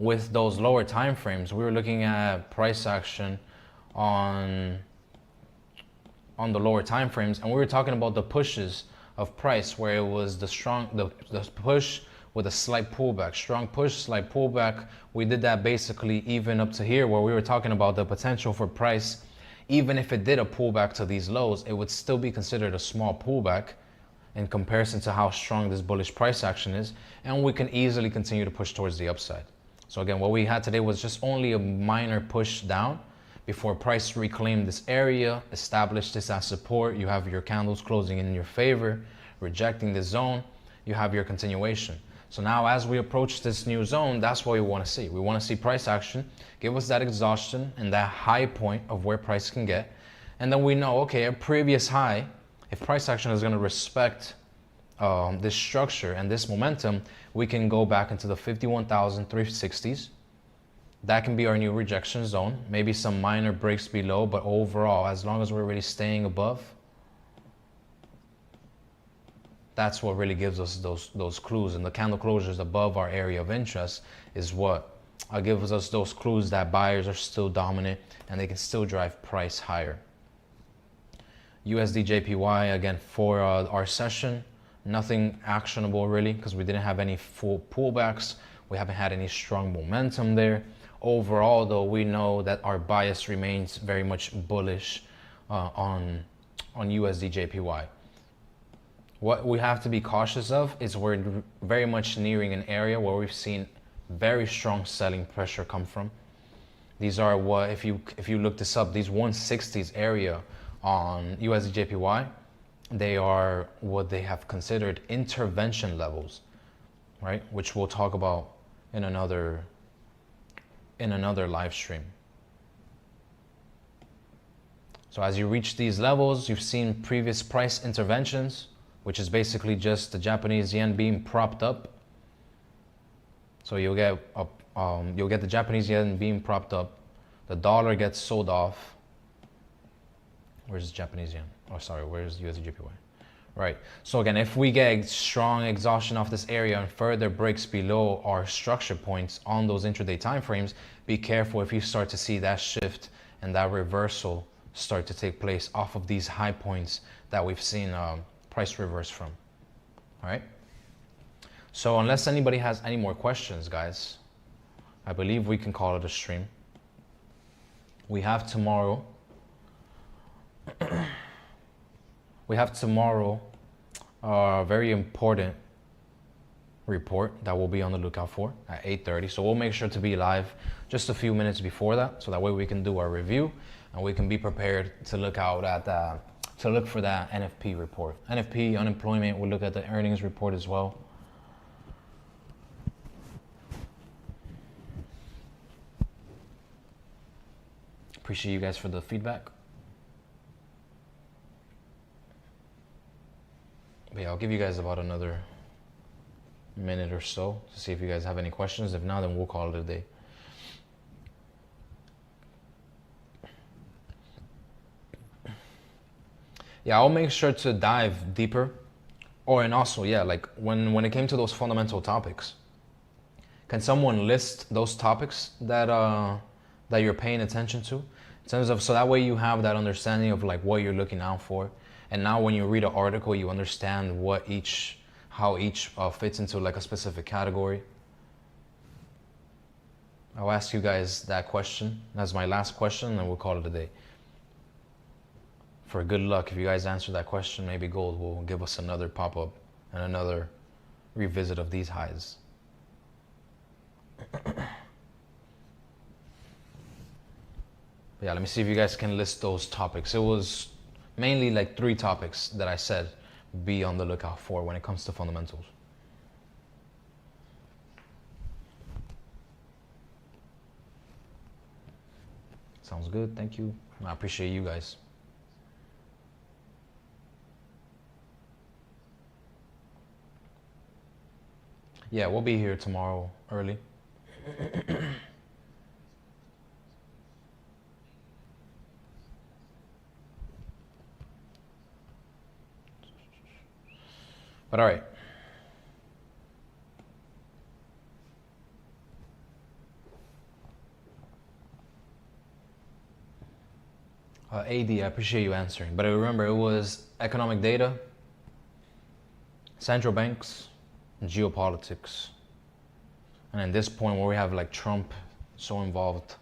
with those lower time frames, we were looking at price action on the lower time frames, and we were talking about the pushes of price where it was the push with a slight pullback, strong push, slight pullback. We did that basically even up to here where we were talking about the potential for price. Even if it did a pullback to these lows, it would still be considered a small pullback in comparison to how strong this bullish price action is. And we can easily continue to push towards the upside. So again, what we had today was just only a minor push down before price reclaimed this area, established this as support. You have your candles closing in your favor, rejecting the zone, you have your continuation. So now as we approach this new zone, that's what we want to see. We want to see price action, give us that exhaustion and that high point of where price can get. And then we know, okay, a previous high, if price action is going to respect this structure and this momentum, we can go back into the 51,360s. That can be our new rejection zone. Maybe some minor breaks below, but overall, as long as we're really staying above, that's what really gives us those clues. And the candle closures above our area of interest is what gives us those clues that buyers are still dominant and they can still drive price higher. USDJPY, again, for our session, nothing actionable really because we didn't have any full pullbacks. We haven't had any strong momentum there. Overall, though, we know that our bias remains very much bullish on USDJPY. What we have to be cautious of is we're very much nearing an area where we've seen very strong selling pressure come from. These are what, if you look this up, these 160s area on USDJPY, they are what they have considered intervention levels, right? Which we'll talk about in another live stream. So as you reach these levels, you've seen previous price interventions, which is basically just the Japanese yen being propped up. So you'll get the Japanese yen being propped up, the dollar gets sold off. Where's the Japanese yen? Oh, sorry, where's USDJPY? Right. So again, if we get strong exhaustion off this area and further breaks below our structure points on those intraday timeframes, be careful if you start to see that shift and that reversal start to take place off of these high points that we've seen price reverse from. All right. So unless anybody has any more questions, guys, I believe we can call it a stream. We have tomorrow. We have tomorrow a very important report that we'll be on the lookout for at 8:30. So we'll make sure to be live just a few minutes before that, so that way we can do our review and we can be prepared to look out at look for that NFP report. NFP, unemployment, we'll look at the earnings report as well. Appreciate you guys for the feedback. But yeah, I'll give you guys about another minute or so to see if you guys have any questions. If not, then we'll call it a day. Yeah, I'll make sure to dive deeper. And also, yeah, like when it came to those fundamental topics, can someone list those topics that you're paying attention to? In terms of, so that way you have that understanding of like what you're looking out for. And now when you read an article, you understand how each fits into like a specific category. I'll ask you guys that question as my last question and we'll call it a day. for good luck, if you guys answer that question, maybe gold will give us another pop-up and another revisit of these highs. Yeah, let me see if you guys can list those topics. It was mainly like 3 topics that I said be on the lookout for when it comes to fundamentals. Sounds good, thank you. I appreciate you guys. Yeah, we'll be here tomorrow early. But all right. AD, I appreciate you answering. But remember, it was economic data, central banks, geopolitics. And at this point where we have like Trump so involved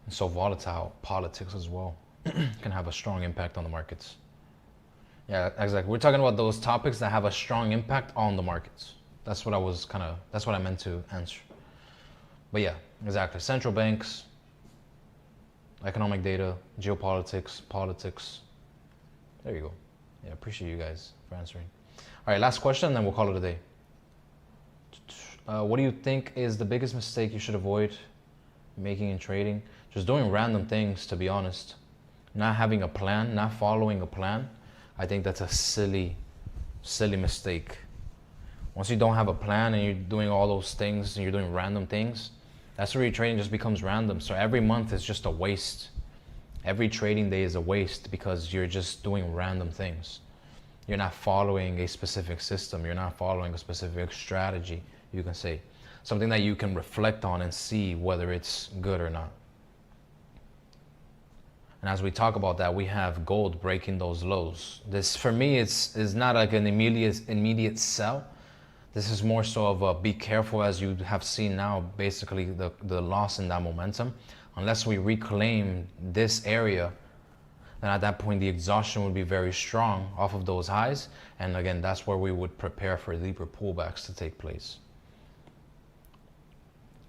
and so volatile, politics as well can have a strong impact on the markets. Yeah, exactly. We're talking about those topics that have a strong impact on the markets. That's what I meant to answer. But yeah, exactly. Central banks, economic data, geopolitics, politics. There you go. Yeah, appreciate you guys for answering. All right, last question, and then we'll call it a day. What do you think is the biggest mistake you should avoid making in trading? Just doing random things, to be honest. Not having a plan, not following a plan. I think that's a silly mistake. Once you don't have a plan and you're doing all those things and you're doing random things, that's where your trading just becomes random. So every month is just a waste. Every trading day is a waste because you're just doing random things. You're not following a specific system. You're not following a specific strategy, you can say. Something that you can reflect on and see whether it's good or not. And as we talk about that, we have gold breaking those lows. This, for me, is not like an immediate sell. This is more so of a be careful, as you have seen now, basically the loss in that momentum. Unless we reclaim this area, then at that point the exhaustion would be very strong off of those highs. And again, that's where we would prepare for deeper pullbacks to take place.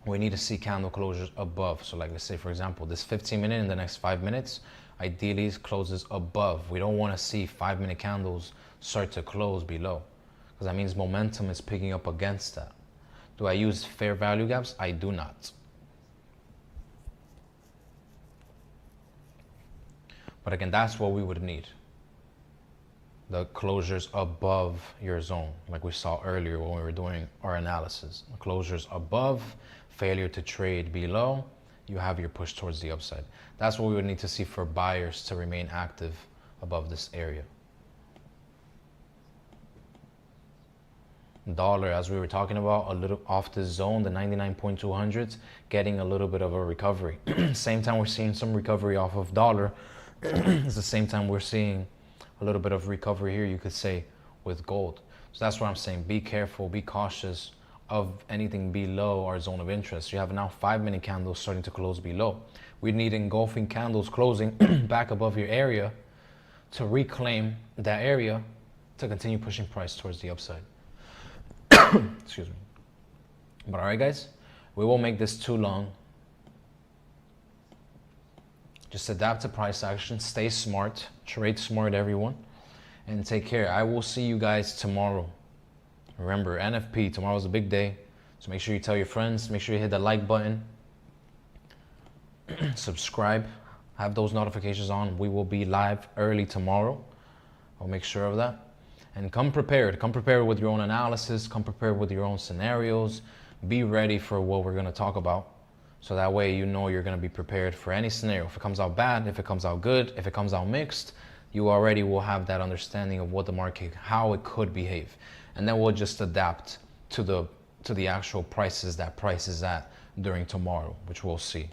We need to see candle closures above. So like, let's say, for example, this 15-minute in the next 5 minutes, ideally closes above. We don't want to see 5-minute candles start to close below, because that means momentum is picking up against that. Do I use fair value gaps? I do not. But again, that's what we would need. The closures above your zone, like we saw earlier when we were doing our analysis. The closures above, failure to trade below, you have your push towards the upside. That's what we would need to see for buyers to remain active above this area. Dollar, as we were talking about, a little off this zone, the 99.200s, getting a little bit of a recovery. Same time we're seeing some recovery off of dollar. It's the same time we're seeing a little bit of recovery here, you could say, with gold. So that's what I'm saying. Be careful, be cautious of anything below our zone of interest. You have now 5-minute candles starting to close below. We need engulfing candles closing back above your area to reclaim that area to continue pushing price towards the upside. Excuse me. But all right, guys, we won't make this too long. Just adapt to price action, stay smart, trade smart, everyone, and take care. I will see you guys tomorrow. Remember, NFP, tomorrow's a big day, so make sure you tell your friends, make sure you hit the like button, subscribe, have those notifications on. We will be live early tomorrow. I'll make sure of that. And come prepared with your own analysis, come prepared with your own scenarios, be ready for what we're gonna talk about. So that way you know you're gonna be prepared for any scenario. If it comes out bad, if it comes out good, if it comes out mixed, you already will have that understanding of what the market, how it could behave. And then we'll just adapt to the actual prices that price is at during tomorrow, which we'll see.